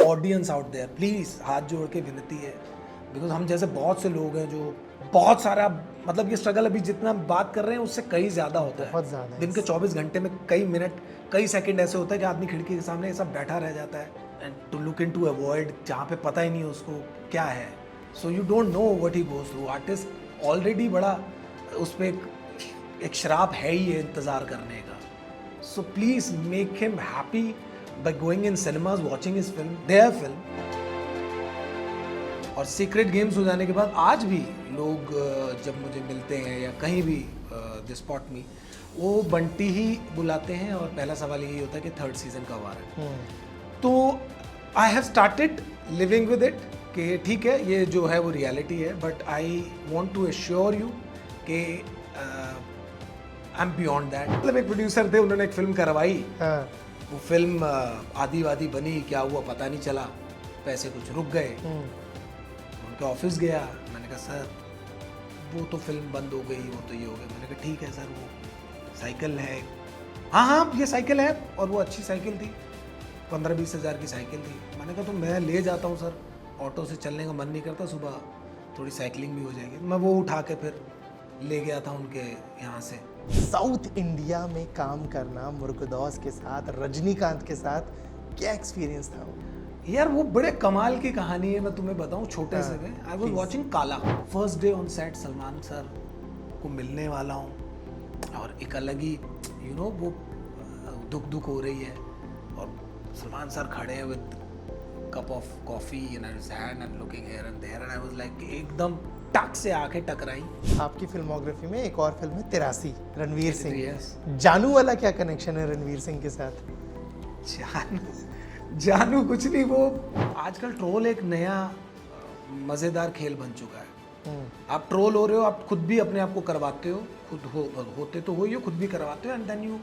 Audience out there, please हाथ जोड़ के विनती है, बिकॉज हम जैसे बहुत से लोग हैं जो बहुत सारा, मतलब ये स्ट्रगल अभी जितना बात कर रहे हैं उससे कहीं ज़्यादा होता है। बहुत ज़्यादा है। दिन के 24 घंटे में कई मिनट, कई सेकंड ऐसे होता है कि आदमी खिड़की के सामने सब बैठा रह जाता है, and to look into avoid, जहाँ पे पता ही नहीं है उसको क्या है। So you don't know what he goes through. Artist already बड़ा उस पर एक श्राप है ही है इंतज़ार करने का। So please make him happy by going in cinemas, watching his film, their film. और सीक्रेट गेम्स हो जाने के बाद आज भी लोग जब मुझे मिलते हैं या कहीं भी दे स्पॉट मी, वो बंटी ही बुलाते हैं और पहला सवाल यही होता है कि थर्ड सीजन कब आ रहा है। तो I have started living with it कि ठीक है ये जो है वो रियलिटी है, but I want to assure you कि आई एम बियॉन्ड दैट। मतलब एक प्रोड्यूसर थे, उन्होंने एक फिल्म करवाई, वो फिल्म आधी वादी बनी, क्या हुआ पता नहीं चला, पैसे कुछ रुक गए। उनके ऑफिस गया, मैंने कहा सर वो तो फिल्म बंद हो गई, वो तो ये हो गया। मैंने कहा ठीक है सर, वो साइकिल है, हाँ ये साइकिल है, और वो अच्छी साइकिल थी, 15-20 हज़ार की साइकिल थी। मैंने कहा तो मैं ले जाता हूँ सर, ऑटो से चलने का मन नहीं करता, सुबह थोड़ी साइकिलिंग भी हो जाएगी। मैं वो उठा के फिर ले गया था उनके यहाँ से। साउथ इंडिया में काम करना मुर्गदौस के साथ, रजनीकांत के साथ, क्या एक्सपीरियंस था वो? यार वो बड़े कमाल की कहानी है, मैं तुम्हें बताऊं छोटे से में। आई वाज वाचिंग काला, first day on set, Salman sir को मिलने वाला हूँ और एक अलग ही वो दुख हो रही है, और सलमान सर खड़े हैं with cup of coffee in his hand and looking here and there, and I was like एकदम टक से आके टकराई। आपकी फिल्मोग्राफी में एक और फिल्म है 83, रणवीर सिंह। Yes. जानू वाला क्या कनेक्शन है रणवीर सिंह के साथ? जानू कुछ नहीं, वो आजकल ट्रोल एक नया मज़ेदार खेल बन चुका है। आप ट्रोल हो रहे हो, आप खुद भी अपने आप को करवाते हो, होते तो हो ही हो, खुद भी करवाते हो, and then you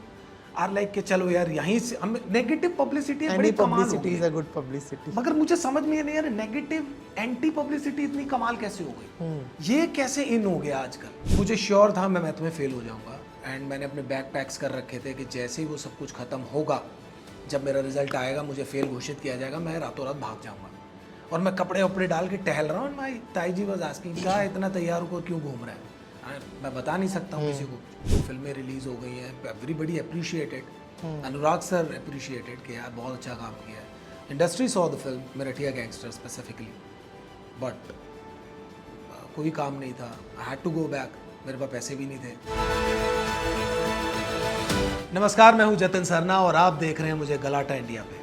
are like कि चलो यार यहीं से हम नेगेटिव पब्लिसिटी है, बड़ी कमाल हो गई। Is a good publicity. मगर मुझे समझ में नहीं यार, नेगेटिव एंटी पब्लिसिटी इतनी कमाल कैसे हो गई, ये कैसे इन हो गया आजकल। मुझे श्योर था मैं तुम्हें फेल हो जाऊंगा, एंड मैंने अपने बैग पैक्स कर रखे थे कि जैसे ही वो सब कुछ खत्म होगा, जब मेरा रिजल्ट आएगा, मुझे फेल घोषित किया जाएगा, मैं रातों रात भाग जाऊंगा। और मैं कपड़े वपड़े डाल के टहल रहा हूँ, माई ताई जी वाज आस्किंग क्या इतना तैयार होकर क्यों घूम रहा है। मैं बता नहीं सकता हूँ किसी को। तो फिल्में रिलीज हो गई हैं, everybody appreciated, Anurag sir appreciated कि यार बहुत अच्छा काम किया है। इंडस्ट्री सॉ द फिल्म मराठिया गैंगस्टर स्पेसिफिकली, बट कोई काम नहीं था, I had to go back, मेरे पास पैसे भी नहीं थे। नमस्कार, मैं हूं जतिन सरना और आप देख रहे हैं मुझे गलाटा इंडिया पे।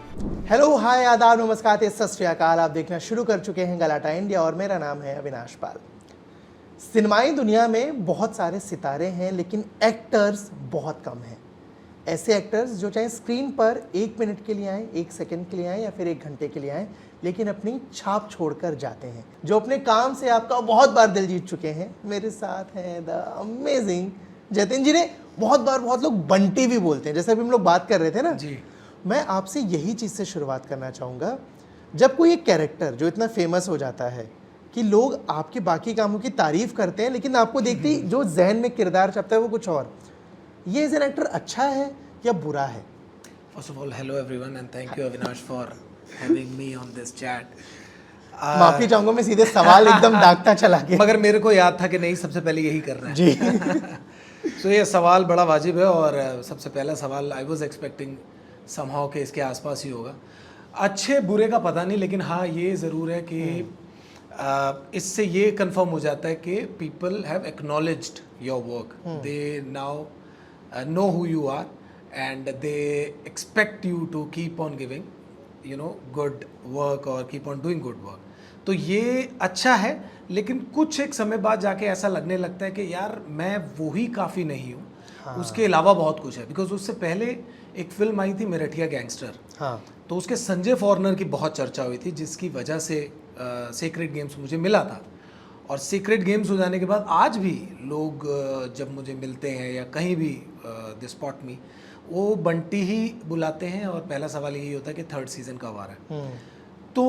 हेलो, हाय, आदाब, नमस्कार, सत श्री अकाल। आप देखना शुरू कर चुके हैं गलाटा इंडिया और मेरा नाम है अविनाश पाल। सिनेमाई दुनिया में बहुत सारे सितारे हैं, लेकिन एक्टर्स बहुत कम हैं। ऐसे एक्टर्स जो चाहे स्क्रीन पर 1 मिनट के लिए आएँ, 1 सेकंड के लिए आएँ या फिर 1 घंटे के लिए आएँ, लेकिन अपनी छाप छोड़कर जाते हैं, जो अपने काम से आपका बहुत बार दिल जीत चुके हैं। मेरे साथ हैं द अमेजिंग जतिन जी ने बहुत बार, बहुत लोग बंटी भी बोलते हैं, जैसे अभी हम लोग बात कर रहे थे ना जी। मैं आपसे यही चीज़ से शुरुआत करना चाहूँगा। जब कोई एक कैरेक्टर जो इतना फेमस हो जाता है कि लोग आपके बाकी कामों की तारीफ करते हैं, लेकिन आपको देखते ही जो जहन में किरदार छपता है वो कुछ और, ये एज एन एक्टर अच्छा है या बुरा है? First of all hello everyone and thank you Avinash for having me on this chat. माफी चाहूंगा, मैं सीधे सवाल एकदम दागता चला गया, मगर मेरे को याद था कि नहीं, सबसे पहले यही करना है जी। सो ये सवाल बड़ा वाजिब है, और सबसे पहला सवाल आई वाज एक्सपेक्टिंग समहाउ के इसके आसपास ही होगा। अच्छे बुरे का पता नहीं, लेकिन हाँ ये ज़रूर है कि इससे ये कंफर्म हो जाता है कि people have acknowledged your work, they now know who you are and they expect you to keep on giving good work और keep on doing good work. तो ये अच्छा है, लेकिन कुछ एक समय बाद जाके ऐसा लगने लगता है कि यार मैं वो ही काफ़ी नहीं हूँ, उसके अलावा बहुत कुछ है। बिकॉज उससे पहले एक फिल्म आई थी मराठिया गैंगस्टर, तो उसके संजय फॉरनर की बहुत चर्चा हुई थी, जिसकी वजह से सीक्रेट गेम्स मुझे मिला था। और सीक्रेट गेम्स हो जाने के बाद आज भी लोग जब मुझे मिलते हैं या कहीं भी दे स्पॉट मी, वो बंटी ही बुलाते हैं और पहला सवाल यही होता है कि थर्ड सीजन कब आ रहा है। तो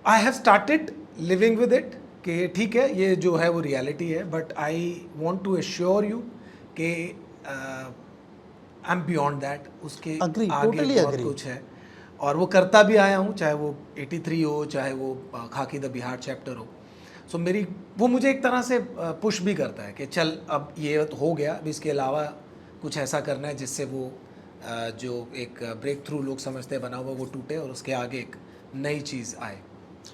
I have started living with it कि ठीक है ये जो है वो रियलिटी है, but I want to assure you कि आई एम बियॉन्ड दैट, उसके आगे बहुत कुछ है। और वो करता भी आया हूँ, चाहे वो 83 हो, चाहे वो खाकी द बिहार चैप्टर हो। सो मेरी वो मुझे एक तरह से पुश भी करता है कि चल अब ये तो हो गया, अब इसके अलावा कुछ ऐसा करना है जिससे वो जो एक ब्रेक थ्रू लोग समझते हैं बना हुआ वो टूटे और उसके आगे एक नई चीज़ आए।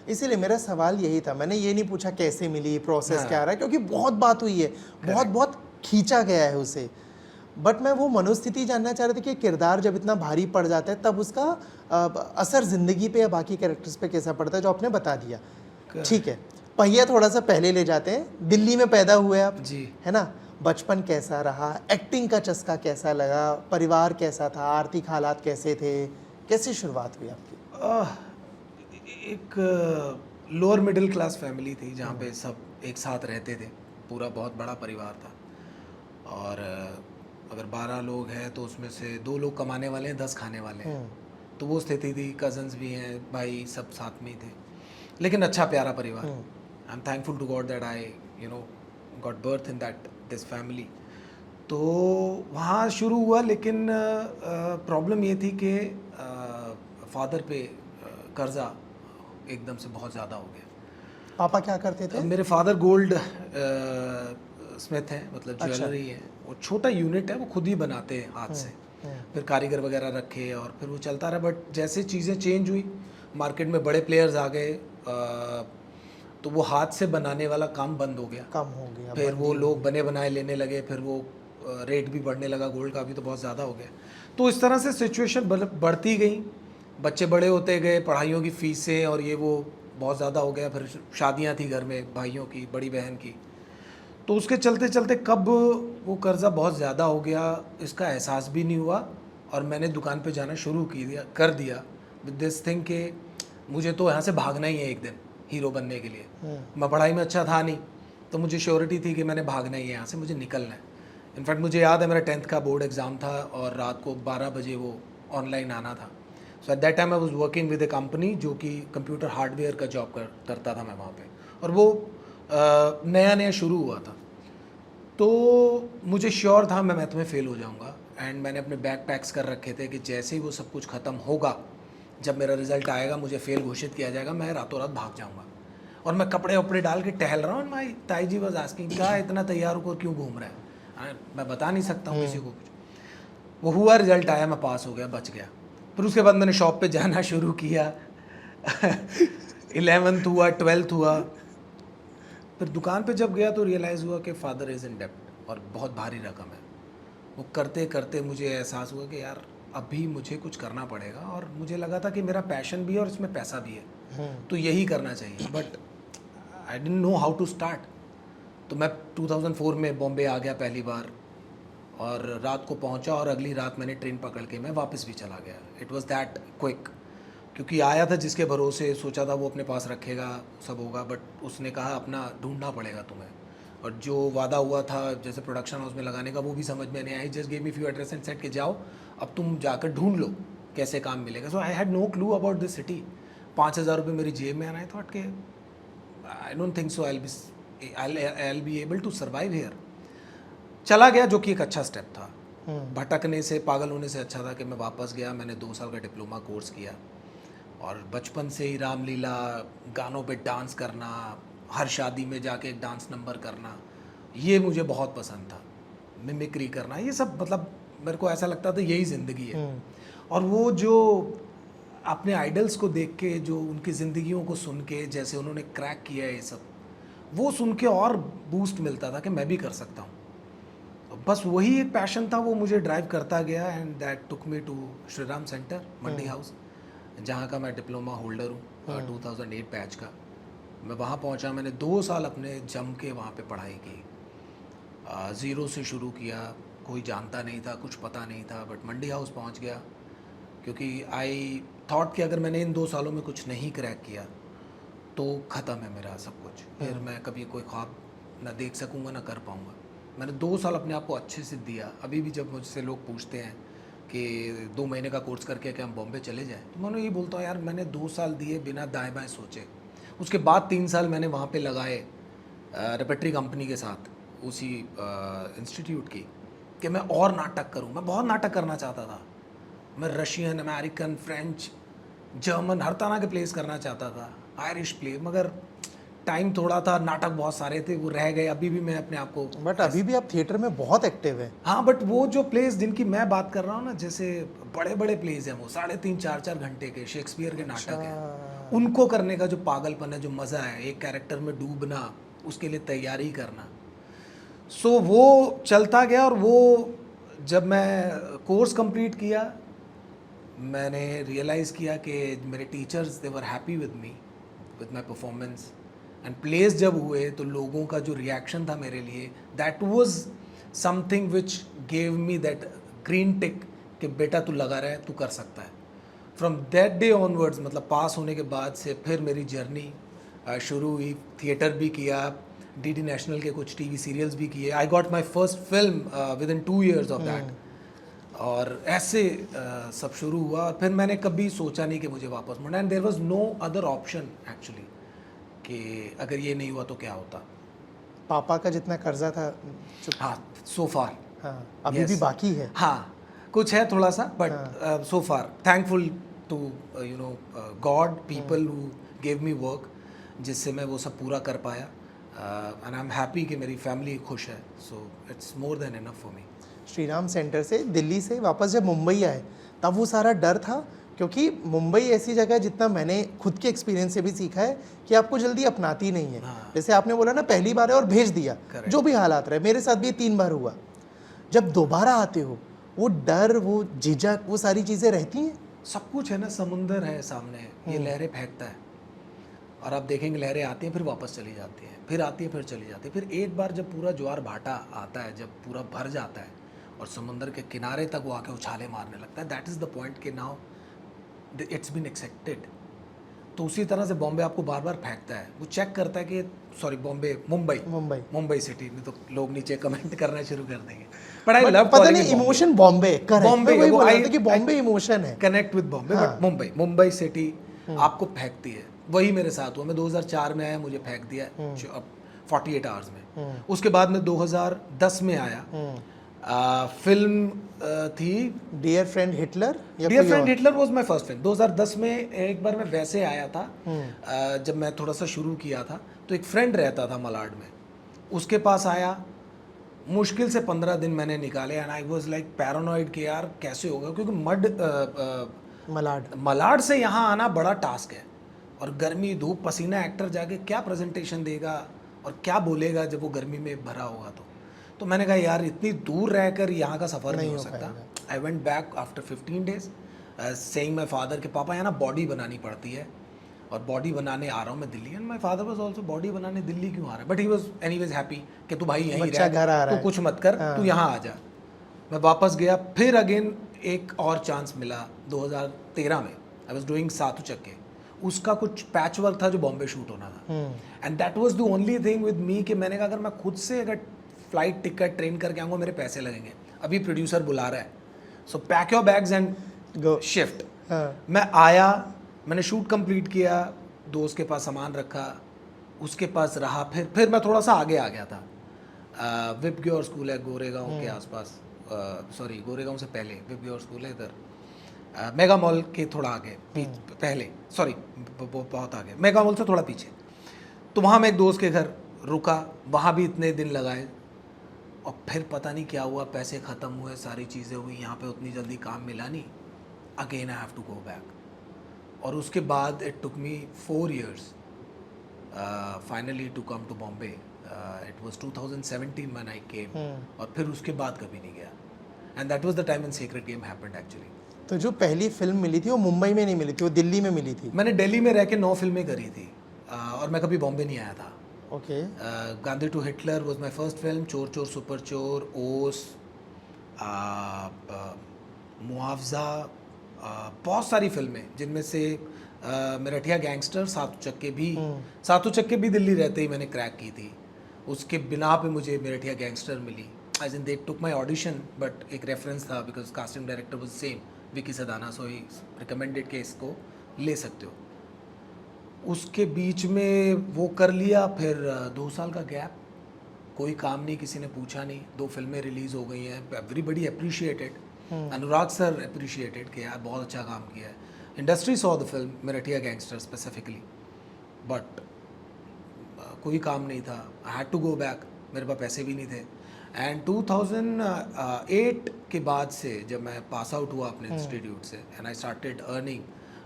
इसीलिए मेरा सवाल यही था, मैंने ये नहीं पूछा कैसे मिली, प्रोसेस हाँ। क्या रहा है, क्योंकि बहुत बात हुई है, बहुत बहुत खींचा गया है उसे। बट मैं वो मनोस्थिति जानना चाह रहा था कि किरदार जब इतना भारी पड़ जाता है तब उसका असर ज़िंदगी पे या बाकी कैरेक्टर्स पे कैसा पड़ता है, जो आपने बता दिया। ठीक है, पहिया थोड़ा सा पहले ले जाते हैं। दिल्ली में पैदा हुए आप, जी। है ना? बचपन कैसा रहा, एक्टिंग का चस्का कैसा लगा, परिवार कैसा था, आर्थिक हालात कैसे थे, कैसे शुरुआत हुई आपकी? एक लोअर मिडिल क्लास फैमिली थी जहाँ पे सब एक साथ रहते थे, पूरा बहुत बड़ा परिवार था। और अगर 12 लोग हैं तो उसमें से 2 लोग कमाने वाले हैं, 10 खाने वाले हैं। तो वो स्थिति थी, कजन्स भी हैं, भाई सब साथ में ही थे, लेकिन अच्छा प्यारा परिवार। I am thankful to God that I got birth in that this family. तो वहाँ शुरू हुआ, लेकिन प्रॉब्लम ये थी कि फादर पे कर्जा एकदम से बहुत ज़्यादा हो गया। पापा क्या करते थे? मेरे फादर गोल्ड स्मिथ हैं, मतलब अच्छा। ज्वेलरी है। वो छोटा यूनिट है, वो खुद ही बनाते हैं हाथ से। फिर कारीगर वगैरह रखे और फिर वो चलता रहा। बट जैसे चीज़ें चेंज हुई, मार्केट में बड़े प्लेयर्स आ गए, तो वो हाथ से बनाने वाला काम बंद हो गया। कम हो गया, फिर बंदी वो हो लोग बने बनाए लेने लगे, फिर वो रेट भी बढ़ने लगा, गोल्ड का भी तो बहुत ज़्यादा हो गया। तो इस तरह से सिचुएशन बढ़ती गई, बच्चे बड़े होते गए, पढ़ाइयों की फ़ीसें और ये वो बहुत ज़्यादा हो गया। फिर शादियां थी घर में, भाइयों की, बड़ी बहन की। तो उसके चलते चलते कब वो कर्ज़ा बहुत ज़्यादा हो गया इसका एहसास भी नहीं हुआ, और मैंने दुकान पे जाना शुरू कर दिया विद दिस थिंग कि मुझे तो यहाँ से भागना ही है एक दिन हीरो बनने के लिए। मैं पढ़ाई में अच्छा था नहीं, तो मुझे श्योरिटी थी कि मैंने भागना ही है यहाँ से, मुझे निकलना है। इनफैक्ट मुझे याद है मेरा 10th का बोर्ड एग्ज़ाम था और रात को 12 बजे वो ऑनलाइन आना था। So at that time I was working with a company जो कि कंप्यूटर हार्डवेयर का जॉब करता था मैं वहाँ पे, और वो नया नया शुरू हुआ था। तो मुझे श्योर था मैं मैथ में फ़ेल हो जाऊँगा, एंड मैंने अपने बैग पैक्स कर रखे थे कि जैसे ही वो सब कुछ ख़त्म होगा, जब मेरा रिज़ल्ट आएगा, मुझे फ़ेल घोषित किया जाएगा, मैं रातों रात भाग जाऊँगा। और मैं कपड़े वपड़े डाल के टहल रहा हूँ, माई ताई जी वाज आस्किंग क्या इतना तैयार होकर क्यों घूम रहा है। मैं बता नहीं सकता हूँ किसी को कुछ। वो हुआ, रिजल्ट आया, मैं पास हो गया, बच गया। फिर उसके बाद मैंने शॉप पे जाना शुरू किया 11th हुआ, 12th हुआ। फिर दुकान पे जब गया तो रियलाइज़ हुआ कि फादर इज़ इन डेब्ट और बहुत भारी रकम है। वो करते करते मुझे एहसास हुआ कि यार अभी मुझे कुछ करना पड़ेगा, और मुझे लगा था कि मेरा पैशन भी है और इसमें पैसा भी है, तो यही करना चाहिए। But I didn't know how to start. तो मैं 2004 में बॉम्बे आ गया पहली बार, और रात को पहुंचा और अगली रात मैंने ट्रेन पकड़ के मैं वापस भी चला गया। इट वाज दैट क्विक, क्योंकि आया था जिसके भरोसे, सोचा था वो अपने पास रखेगा, सब होगा, बट उसने कहा अपना ढूंढना पड़ेगा तुम्हें। और जो वादा हुआ था जैसे प्रोडक्शन हाउस में लगाने का, वो भी समझ में नहीं आई। Just gave me few address and said कि जाओ अब तुम जाकर ढूंढ लो कैसे काम मिलेगा। So I had no clue about this city. 5,000 रुपये मेरी जेब में, आना थॉट के I don't think so I be able to survive here. चला गया, जो कि एक अच्छा स्टेप था। भटकने से, पागल होने से अच्छा था कि मैं वापस गया। मैंने 2 साल का डिप्लोमा कोर्स किया, और बचपन से ही रामलीला, गानों पे डांस करना, हर शादी में जाके एक डांस नंबर करना, ये मुझे बहुत पसंद था। मिमिक्री करना, ये सब, मतलब मेरे को ऐसा लगता था यही ज़िंदगी है। और वो जो अपने आइडल्स को देख के, जो उनकी ज़िंदगियों को सुन के, जैसे उन्होंने क्रैक किया है ये सब, वो सुन के और बूस्ट मिलता था कि मैं भी कर सकता हूँ। बस वही एक पैशन था, वो मुझे ड्राइव करता गया, and that took me to Shri Ram centre Mandi house, जहाँ का मैं डिप्लोमा होल्डर हूँ 2008 बैच का। मैं वहाँ पहुँचा, मैंने 2 साल अपने जम के वहाँ पे पढ़ाई की। ज़ीरो से शुरू किया, कोई जानता नहीं था, कुछ पता नहीं था, बट मंडी हाउस पहुँच गया, क्योंकि आई थॉट कि अगर मैंने इन 2 सालों में कुछ नहीं क्रैक किया तो ख़त्म है मेरा सब कुछ, फिर मैं कभी कोई ख्वाब ना देख सकूँगा, ना कर पाऊँगा। मैंने 2 साल अपने आप को अच्छे से दिया। अभी भी जब मुझसे लोग पूछते हैं कि 2 महीने का कोर्स करके क्या हम बॉम्बे चले जाएं, तो मैं ये बोलता हूँ यार मैंने 2 साल दिए बिना दाएं बाएं सोचे। उसके बाद 3 साल मैंने वहाँ पे लगाए रेपेट्री कंपनी के साथ, उसी इंस्टीट्यूट की, कि मैं और नाटक करूँ। मैं बहुत नाटक करना चाहता था। मैं रशियन, अमेरिकन, फ्रेंच, जर्मन, हर तरह के प्लेस करना चाहता था, आयरिश प्ले, मगर टाइम थोड़ा था, नाटक बहुत सारे थे, वो रह गए। अभी भी मैं अपने आप को बट अभी भी आप थिएटर में बहुत एक्टिव हैं। हाँ, बट वो जो प्लेस जिनकी मैं बात कर रहा हूँ ना, जैसे बड़े बड़े प्लेस हैं, वो 3.5-4 घंटे के शेक्सपियर के नाटक हैं, उनको करने का जो पागलपन है, जो मज़ा है, एक कैरेक्टर में डूबना, उसके लिए तैयारी करना, सो वो चलता गया। और वो जब मैं कोर्स कंप्लीट किया, मैंने रियलाइज़ किया कि मेरे teachers they were happy with me, with my performance, and place जब हुए तो लोगों का जो रिएक्शन था मेरे लिए, that was something which gave me that green टिक कि बेटा तू लगा रहा है, तू कर सकता है। फ्रॉम दैट डे ऑनवर्ड्स, मतलब पास होने के बाद से फिर मेरी जर्नी शुरू हुई। थिएटर भी किया, डीडी नेशनल के कुछ टीवी सीरियल्स भी किए। I got my first film with in 2 years of that. और ऐसे सब शुरू हुआ। और फिर मैंने कभी सोचा नहीं कि मुझे वापस मुड़ना, and there was no other option actually, कि अगर ये नहीं हुआ तो क्या होता। पापा का जितना कर्जा था हाँ, सो फार। हाँ, अभी भी बाकी है। हाँ, कुछ है थोड़ा सा, but so far thankful to you know God, people who gave me work, जिससे मैं वो सब पूरा कर पाया। एंड आई एम हैप्पी कि मेरी फैमिली खुश है, so it's more than enough for me. Shri Ram centre से दिल्ली से वापस जब मुंबई आए, तब वो सारा डर था, क्योंकि मुंबई ऐसी जगह है, जितना मैंने खुद के एक्सपीरियंस से भी सीखा है, कि आपको जल्दी अपनाती नहीं है। जैसे आपने बोला ना, पहली बार है और भेज दिया, जो भी हालात रहे। मेरे साथ भी ये 3 बार हुआ। जब दोबारा आते हो, वो डर, वो झिझक, वो सारी चीज़ें रहती हैं। सब कुछ है ना, समुंदर है सामने, ये लहरें फेंकता है, और आप देखेंगे लहरें आती हैं, फिर वापस चली जाती हैं, फिर आती हैं, फिर चली जाती है। फिर एक बार जब पूरा ज्वार भाटा आता है, जब पूरा भर जाता है और समुंदर के किनारे तक वो आके उछाले मारने लगता है, दैट इज़ द पॉइंट कि नाउ इट्स बीन एक्सेप्टेड। तो उसी तरह से बॉम्बे आपको बार बार फेंकता है, वो चेक करता है कि सॉरी बॉम्बे, मुंबई सिटी में, तो लोग नीचे कमेंट करना शुरू कर देंगे। बट आई लव, पता नहीं, इमोशन बॉम्बे, बॉम्बे वही बोल रहा था कि बॉम्बे इमोशन है, connect with Bombay. But Mumbai city आपको फेंकती है। वही मेरे साथ हुआ। मैं 2004 में आया, मुझे फेंक दिया 48 आवर्स में। उसके बाद मैं 2010 में आया। फिल्म थी dear friend Hitler. Dear friend Hitler was my first film. 2010 में एक बार मैं वैसे आया था, जब मैं थोड़ा सा शुरू किया था, तो एक फ्रेंड रहता था मलाड में, उसके पास आया। मुश्किल से 15 दिन मैंने निकाले, and I was like paranoid कि यार कैसे होगा, क्योंकि मलाड से यहाँ आना बड़ा टास्क है, और गर्मी, धूप, पसीना, एक्टर जाके क्या प्रेजेंटेशन देगा और क्या बोलेगा जब वो गर्मी में भरा होगा। तो मैंने कहा यार इतनी दूर रहकर यहाँ का सफ़र नहीं हो सकता। आई went back after 15 days saying my father के पापा यहाँ ना बॉडी बनानी पड़ती है, और बॉडी बनाने आ रहा हूँ मैं Delhi. And my father was also, body बनाने दिल्ली क्यों आ रहा है, but he was anyways happy कि तू भाई यहीं रह, तू कुछ मत कर, तू यहाँ आ जा। मैं वापस गया, फिर अगेन एक और चांस मिला 2013 में। आई वाज डूइंग सातु चक्के, उसका कुछ पैच वर्क था जो बॉम्बे शूट होना था, and that was the only thing with me कि मैंने कहा अगर मैं खुद से अगर फ्लाइट टिकट ट्रेन करके आऊँगा, मेरे पैसे लगेंगे। अभी प्रोड्यूसर बुला रहा है, सो pack your bags and go shift. मैं आया, मैंने शूट कंप्लीट किया, दोस्त के पास सामान रखा, उसके पास रहा, फिर मैं थोड़ा सा आगे आ गया था। विप ग्योर स्कूल है गोरेगांव के आसपास, सॉरी गोरेगांव से पहले विप ग्योर स्कूल है इधर, मेगा मॉल के थोड़ा आगे, पहले, सॉरी बहुत आगे, मेगा मॉल से थोड़ा पीछे। तो वहाँ मैं एक दोस्त के घर रुका, वहाँ भी इतने दिन लगाए, और फिर पता नहीं क्या हुआ, पैसे ख़त्म हुए, सारी चीज़ें हुई, यहाँ पे उतनी जल्दी काम मिला नहीं। Again I have to go back, और उसके बाद it took me 4 years finally to come to Bombay. It was 2017 when I came, और फिर उसके बाद कभी नहीं गया। And that was the time when Sacred Games happened actually. तो जो पहली फिल्म मिली थी वो मुंबई में नहीं मिली थी, वो दिल्ली में मिली थी। मैंने दिल्ली में रह के 9 फिल्में करी थी, और मैं कभी बॉम्बे नहीं आया था। Okay. Gandhi to Hitler was my first film, चोर चोर सुपर चोर, ओस, मुआवजा, बहुत सारी फिल्में, जिनमें से मराठिया गैंगस्टर, सातु चक्के भी दिल्ली रहते ही मैंने क्रैक की थी। उसके बिना पे मुझे मराठिया गैंगस्टर मिली। As in they took my audition, but एक रेफरेंस था because casting director was same, Vicky Sadana, so he recommended कि इसको ले सकते हो। उसके बीच में वो कर लिया, फिर 2 साल का गैप, कोई काम नहीं, किसी ने पूछा नहीं, 2 फिल्में रिलीज़ हो गई हैं, everybody appreciated, Anurag sir appreciated कि यार बहुत अच्छा काम किया है। इंडस्ट्री सॉ द फिल्म मराठिया गैंगस्टर स्पेसिफिकली, बट कोई काम नहीं था। I had to go back, मेरे पास पैसे भी नहीं थे। एंड 2008 के बाद से जब मैं पास आउट हुआ अपने इंस्टीट्यूट से and I started earning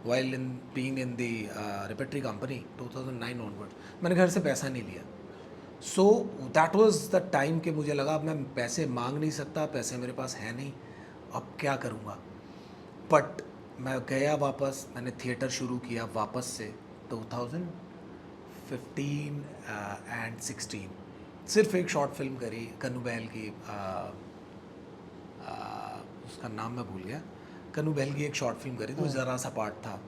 while in being in the repertory company 2009 onward, मैंने घर से पैसा नहीं लिया। So that was the time कि मुझे लगा अब मैं पैसे मांग नहीं सकता, पैसे मेरे पास है नहीं, अब क्या करूँगा। बट मैं गया वापस, मैंने थिएटर शुरू किया वापस से 2015 एंड 16। सिर्फ एक शॉर्ट फिल्म करी कन्नू बैल की, उसका नाम मैं भूल गया। कन्नू बैल की एक शॉर्ट फिल्म करी, तो ज़रा सा पार्ट था,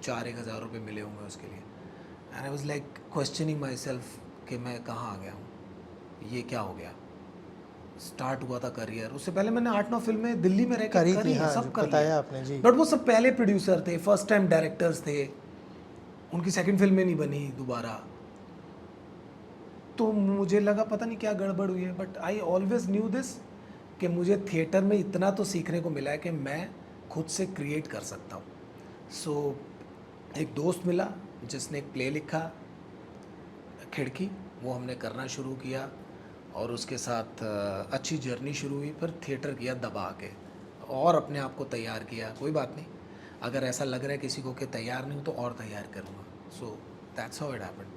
4-1 हज़ार रुपये मिले होंगे उसके लिए। And I was like questioning my self कि मैं कहाँ आ गया हूँ, ये क्या हो गया। स्टार्ट हुआ था करियर, उससे पहले मैंने 8-9 फिल्में दिल्ली में रह करी करी थी, हाँ, सब कर बताया आपने जी। बट वो सब पहले प्रोड्यूसर थे, फर्स्ट टाइम डायरेक्टर्स थे, उनकी सेकंड फिल्म में नहीं बनी दोबारा। तो मुझे लगा पता नहीं क्या गड़बड़ हुई है, but I always new this कि मुझे थिएटर में इतना तो सीखने को मिला है कि मैं खुद से क्रिएट कर सकता हूँ। सो एक दोस्त मिला जिसने एक प्ले लिखा खिड़की, वो हमने करना शुरू किया और उसके साथ अच्छी जर्नी शुरू हुई। फिर थिएटर किया दबा के और अपने आप को तैयार किया। कोई बात नहीं, अगर ऐसा लग रहा है किसी को कि तैयार नहीं हूँ तो और तैयार करूँगा। So that's how it happened.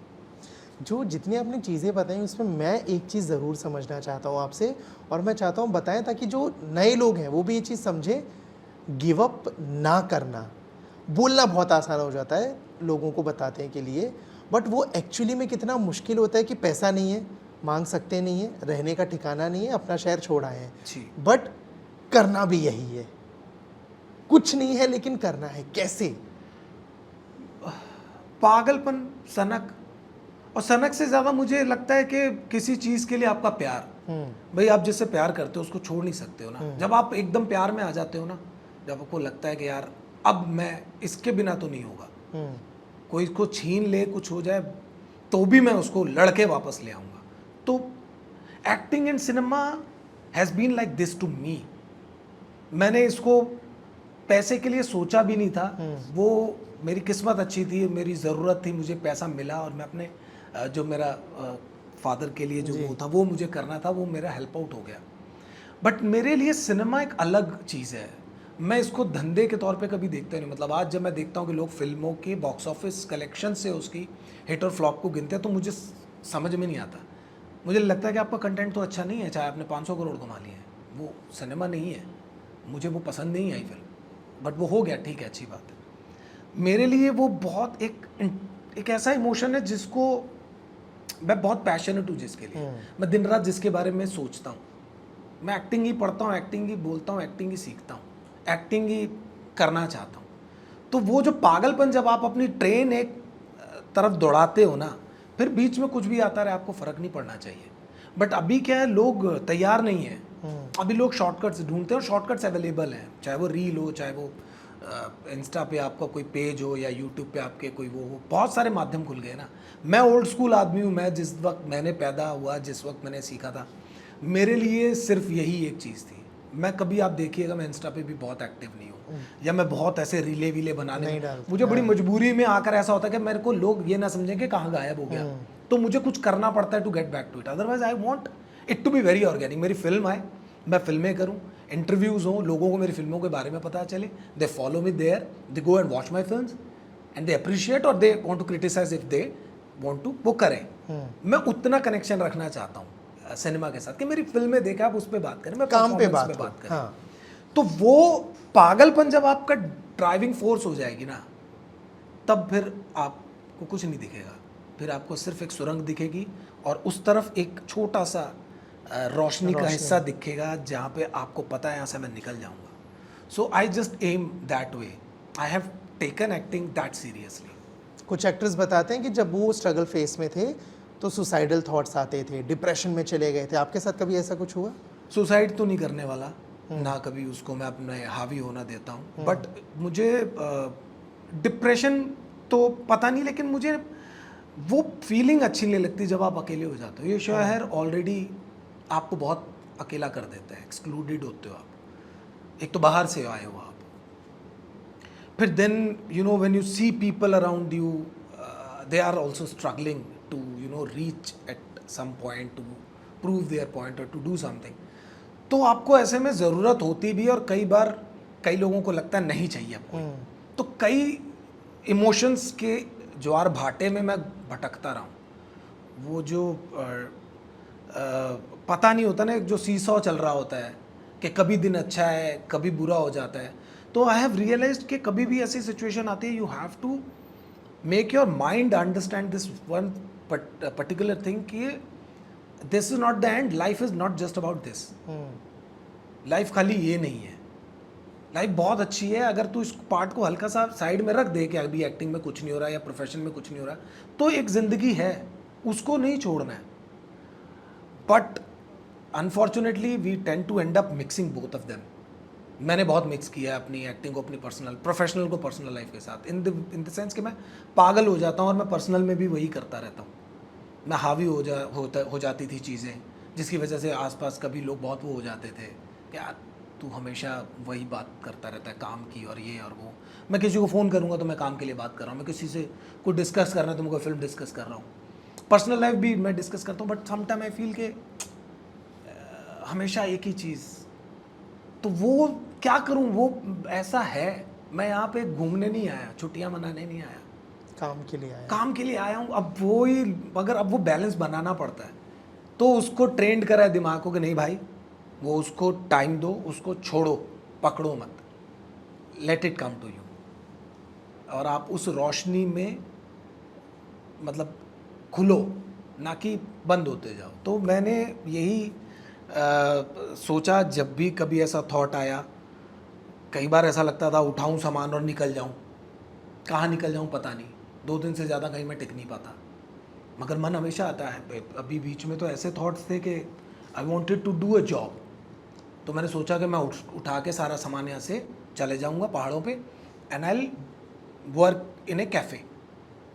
जो जितनी आपने चीज़ें बताई उसमें मैं एक चीज़ ज़रूर समझना चाहता हूँ आपसे, और मैं चाहता हूँ बताएं ताकि जो नए लोग हैं वो भी ये चीज़ समझें। गिव अप ना करना, बोलना बहुत आसान हो जाता है लोगों को बताने के लिए, बट वो एक्चुअली में कितना मुश्किल होता है कि पैसा नहीं है, मांग सकते नहीं है, रहने का ठिकाना नहीं है, अपना शहर छोड़ आए हैं, जी। बट करना भी यही है। कुछ नहीं है लेकिन करना है। कैसे? पागलपन, सनक, और सनक से ज़्यादा मुझे लगता है कि किसी चीज़ के लिए आपका प्यार। भाई आप जिससे प्यार करते हो उसको छोड़ नहीं सकते हो ना। जब आप एकदम प्यार में आ जाते हो ना, जब आपको लगता है कि यार अब मैं इसके बिना तो नहीं होगा, कोई इसको छीन ले, कुछ हो जाए तो भी मैं उसको लड़के वापस ले आऊँगा। तो acting in cinema has been like this to me. मैंने इसको पैसे के लिए सोचा भी नहीं था, वो मेरी किस्मत अच्छी थी, मेरी ज़रूरत थी, मुझे पैसा मिला और मैं अपने जो मेरा फादर के लिए जो वो था वो मुझे करना था, वो मेरा हेल्प आउट हो गया। बट मेरे लिए सिनेमा एक अलग चीज़ है। मैं इसको धंधे के तौर पे कभी देखता नहीं। मतलब आज जब मैं देखता हूँ कि लोग फिल्मों के बॉक्स ऑफिस कलेक्शन से उसकी हिट और फ्लॉप को गिनते हैं, तो मुझे समझ में नहीं आता। मुझे लगता है कि आपका कंटेंट तो अच्छा नहीं है, चाहे आपने 500 करोड़ कमा लिए हैं, वो सिनेमा नहीं है, मुझे वो पसंद नहीं आई फिल्म। बट वो हो गया, ठीक है, अच्छी बात है। मेरे लिए वो बहुत एक ऐसा इमोशन है जिसको मैं बहुत पैशनेट हूँ, जिसके लिए मैं दिन रात जिसके बारे में सोचता हूँ। मैं एक्टिंग ही पढ़ता हूँ, एक्टिंग ही बोलता हूँ, एक्टिंग ही सीखता हूँ, एक्टिंग ही करना चाहता हूँ। तो वो जो पागलपन, जब आप अपनी ट्रेन एक तरफ दौड़ाते हो ना, फिर बीच में कुछ भी आता रहे, आपको फ़र्क नहीं पड़ना चाहिए। बट अभी क्या है, लोग तैयार नहीं है। अभी लोग शॉर्टकट्स ढूंढते हैं और शॉर्टकट्स अवेलेबल हैं, चाहे वो रील हो, चाहे वो इंस्टा पे आपका कोई पेज हो या यूट्यूब पे आपके कोई वो हो, बहुत सारे माध्यम खुल गए ना। मैं ओल्ड स्कूल आदमी हूँ, मैं जिस वक्त मैंने पैदा हुआ, जिस वक्त मैंने सीखा था, मेरे लिए सिर्फ यही एक चीज़ थी। मैं कभी, आप देखिएगा, मैं इंस्टा पे भी बहुत एक्टिव नहीं हूँ, या मैं बहुत ऐसे रीले वीले बनाने में, मुझे बड़ी मजबूरी में आकर ऐसा होता है कि मेरे को लोग ये ना समझें कि कहाँ गायब हो गया, तो मुझे कुछ करना पड़ता है to get back to it. Otherwise I want it to be very organic. मेरी फिल्म आए, मैं फिल्में करूँ, इंटरव्यूज़ हों, लोगों को मेरी फिल्मों के बारे में पता चले, they follow me there, they go and watch my films and they appreciate और they want to criticise if they want to, वो करें। मैं उतना कनेक्शन रखना चाहता हूँ सिनेमा के साथ कि मेरी फिल्में देखें, आप उस पर बात करें, मैं काम पे बात करें। हाँ। तो वो पागलपन जब आपका ड्राइविंग फोर्स हो जाएगी ना, तब फिर आपको कुछ नहीं दिखेगा, फिर आपको सिर्फ एक सुरंग दिखेगी और उस तरफ एक छोटा सा रोशनी का हिस्सा दिखेगा जहाँ पे आपको पता है यहाँ से मैं निकल जाऊँगा। So I just am that way. I have taken acting that seriously. कुछ एक्टर्स बताते हैं कि जब वो स्ट्रगल फेस में थे तो सुसाइडल थॉट्स आते थे, डिप्रेशन में चले गए थे। आपके साथ कभी ऐसा कुछ हुआ? सुसाइड तो नहीं करने वाला ना, कभी उसको मैं अपने हावी होना देता हूँ, बट मुझे डिप्रेशन तो पता नहीं, लेकिन मुझे वो फीलिंग अच्छी नहीं लगती जब आप अकेले हो जाते हो। ये शहर ऑलरेडी आपको बहुत अकेला कर देता है, एक्सक्लूडेड होते हो आप। एक तो बाहर से आए हो आप, फिर then you know when you see people around you they are also struggling to you know reach at some point to prove their point और टू डू समथिंग, तो आपको ऐसे में ज़रूरत होती भी, और कई बार कई लोगों को लगता है नहीं चाहिए आपको। तो कई इमोशंस के ज्वार भाटे में मैं भटकता रहा हूँ। वो जो पता नहीं होता ना, जो सीसॉ चल रहा होता है कि कभी दिन अच्छा है कभी बुरा हो जाता है। तो आई हैव रियलाइज्ड कि कभी भी ऐसी सिचुएशन आती है, you have to make your mind understand this one particular thing कि this is not the end, life is not just about this. Life खाली ये नहीं है, लाइफ बहुत अच्छी है। अगर तू इस पार्ट को हल्का सा साइड में रख दे कि अभी एक्टिंग में कुछ नहीं हो रहा या प्रोफेशन में कुछ नहीं हो रहा, तो एक ज़िंदगी है, उसको नहीं छोड़ना है। But unfortunately we tend to end up mixing both of them. मैंने बहुत मिक्स किया है अपनी एक्टिंग को अपनी प्रोफेशनल को पर्सनल लाइफ के साथ, इन द सेंस कि मैं पागल हो जाता हूँ और मैं पर्सनल में भी वही करता रहता हूँ। मैं हावी हो जाती थी चीज़ें, जिसकी वजह से आसपास कभी लोग बहुत वो हो जाते थे कि यार तू हमेशा वही बात करता रहता है, काम की और ये और वो। मैं किसी को फ़ोन करूँगा तो मैं काम के लिए बात कर रहा हूँ, मैं किसी से कुछ डिस्कस करना है तो मैं कोई फिल्म डिस्कस कर रहा हूँ, पर्सनल लाइफ भी मैं डिस्कस करता हूँ। But some time I feel के हमेशा एक ही चीज़, तो वो क्या करूँ, वो ऐसा है। मैं यहाँ पे घूमने नहीं आया, छुट्टियाँ मनाने नहीं आया, काम के लिए आया, काम के लिए आया हूँ। अब वो ही अगर अब वो बैलेंस बनाना पड़ता है, तो उसको ट्रेंड करा है दिमाग को कि नहीं भाई, वो उसको टाइम दो, उसको छोड़ो, पकड़ो मत, let it come to you, और आप उस रोशनी में मतलब खुलो, ना कि बंद होते जाओ। तो मैंने यही सोचा, जब भी कभी ऐसा थॉट आया, कई बार ऐसा लगता था उठाऊं सामान और निकल जाऊं, कहाँ निकल जाऊं पता नहीं, 2 दिन से ज़्यादा कहीं मैं टिक नहीं पाता, मगर मन हमेशा आता है। अभी बीच में तो ऐसे थॉट्स थे कि I wanted to do a job, तो मैंने सोचा कि मैं उठा के सारा सामान यहाँ से चले जाऊँगा पहाड़ों पे, and I work in A cafe,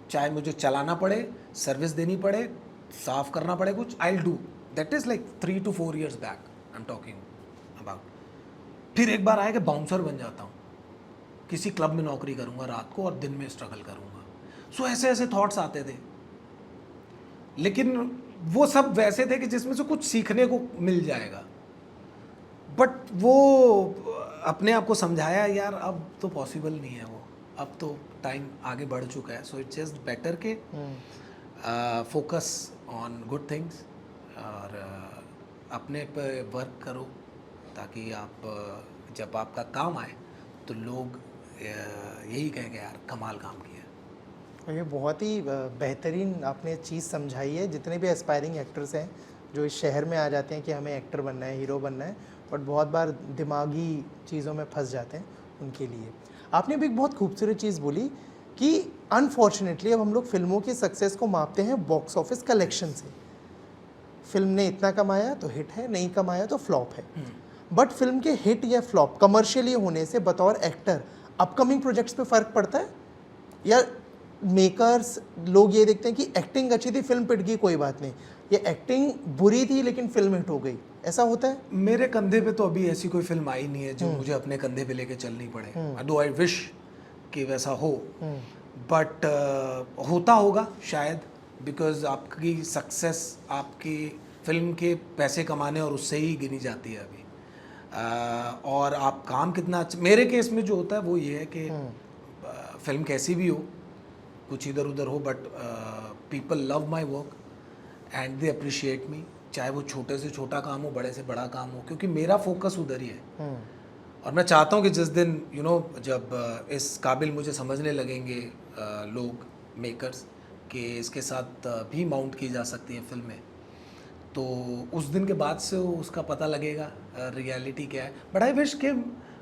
चाहे मुझे चलाना पड़े, सर्विस देनी पड़े, साफ़ करना पड़े कुछ, I will do that. Is like 3 to 4 years back I am talking about. फिर एक बार आया कि बाउंसर बन जाता हूँ, किसी क्लब में नौकरी करूँगा रात को और दिन में स्ट्रगल करूँगा। सो ऐसे ऐसे थॉट्स आते थे, लेकिन वो सब वैसे थे कि जिसमें से कुछ सीखने को मिल जाएगा। बट वो अपने आप को समझाया यार अब तो पॉसिबल नहीं है वो, अब तो टाइम आगे बढ़ चुका है। सो इट्स जस्ट बेटर के फोकस ऑन गुड थिंग्स और अपने पे वर्क करो, ताकि आप जब आपका काम आए तो लोग यही कहेंगे यार कमाल काम किया। ये बहुत ही बेहतरीन आपने चीज़ समझाई है। जितने भी एस्पायरिंग एक्टर्स हैं जो इस शहर में आ जाते हैं कि हमें एक्टर बनना है, हीरो बनना है, बट बहुत बार दिमागी चीज़ों में फंस जाते हैं, उनके लिए आपने भी एक बहुत खूबसूरत चीज़ बोली कि अनफॉर्चुनेटली अब हम लोग फिल्मों की सक्सेस को मापते हैं बॉक्स ऑफिस कलेक्शन से। फिल्म ने इतना कमाया तो हिट है, नहीं कमाया तो फ्लॉप है। बट फिल्म के हिट या फ्लॉप कमर्शियली होने से बतौर एक्टर अपकमिंग प्रोजेक्ट्स पे फ़र्क पड़ता है, या मेकर्स लोग ये देखते हैं कि एक्टिंग अच्छी थी, फिल्म पिट गई, कोई बात नहीं, ये एक्टिंग बुरी थी लेकिन फिल्म हिट हो गई, ऐसा होता है? मेरे कंधे पे तो अभी ऐसी कोई फिल्म आई नहीं है जो मुझे अपने कंधे पे लेके चलनी पड़े। दो आई विश कि वैसा हो, बट होता होगा शायद, बिकॉज आपकी सक्सेस आपकी फिल्म के पैसे कमाने और उससे ही गिनी जाती है अभी। और आप काम कितना अच्छा, मेरे केस में जो होता है वो ये है कि फिल्म कैसी भी हो, कुछ इधर उधर हो, but people love my work and they appreciate मी, चाहे वो छोटे से छोटा काम हो, बड़े से बड़ा काम हो, क्योंकि मेरा फोकस उधर ही है। और मैं चाहता हूँ कि जिस दिन जब इस काबिल मुझे समझने लगेंगे लोग, मेकर्स, कि इसके साथ भी माउंट की जा सकती हैं फिल्में, तो उस दिन के बाद से उसका पता लगेगा रियलिटी क्या है। बट आई विश कि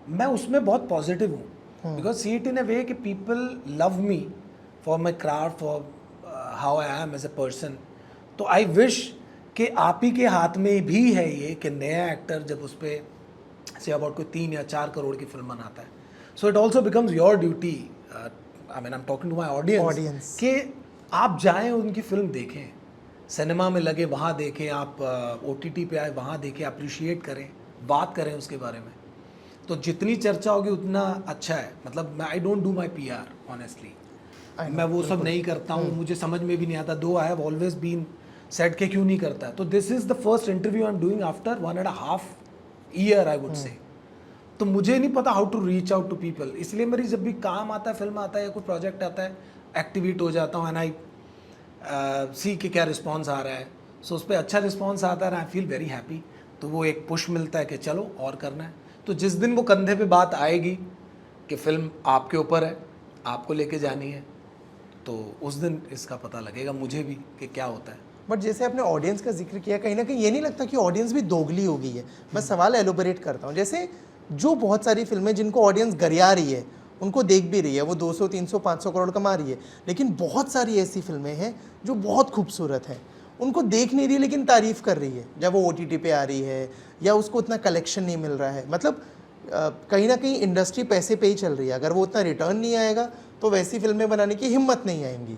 मैं उसमें बहुत पॉजिटिव हूँ, because see it in a way कि people love me for my craft, for how I am as a person. तो आई विश कि आप ही के हाथ में भी है ये कि नया एक्टर जब उस पर से अबाउट कोई 3 या 4 करोड़ की फिल्म बनाता है, so it also becomes your duty, I mean I am talking to my audience, कि आप जाएं उनकी फिल्म देखें, सिनेमा में लगे वहाँ देखें, आप OTT पे आए वहाँ देखें, अप्रिशिएट करें, बात करें उसके बारे में। तो जितनी चर्चा होगी उतना अच्छा है। मतलब I don't do my PR honestly, मैं वो सब नहीं करता हूँ, मुझे समझ में भी नहीं आता। Though I have always been set के क्यों नहीं करता है। तो this is the first interview I am doing after 1.5 year I would say. तो मुझे नहीं पता how to reach out to people, इसलिए मेरी जब भी काम आता है, फिल्म आता है या कोई प्रोजेक्ट आता है, एक्टिवेट हो जाता हूँ एंड आई सी कि क्या रिस्पॉन्स आ रहा है। सो उस पर अच्छा रिस्पॉन्स आता है, आई फील वेरी हैप्पी। तो वो एक पुश मिलता है कि चलो और करना है। तो जिस दिन वो कंधे पे बात आएगी कि फिल्म आपके ऊपर है, आपको लेके जानी है, तो उस दिन इसका पता लगेगा मुझे भी कि क्या होता है। बट जैसे आपने ऑडियंस का जिक्र किया, कहीं ना कहीं ये नहीं लगता कि ऑडियंस भी दोगली हो गई है? मैं सवाल एलोबरेट करता हूँ। जैसे जो बहुत सारी फिल्में जिनको ऑडियंस गरिया रही है, उनको देख भी रही है, वो 200, 300, 500 करोड़ कमा रही है, लेकिन बहुत सारी ऐसी फिल्में हैं जो बहुत खूबसूरत हैं, उनको देख नहीं रही लेकिन तारीफ कर रही है जब वो OTT पे आ रही है, या उसको उतना कलेक्शन नहीं मिल रहा है। मतलब कहीं ना कहीं इंडस्ट्री पैसे पे ही चल रही है। अगर वो उतना रिटर्न नहीं आएगा तो वैसी फिल्में बनाने की हिम्मत नहीं आएंगी।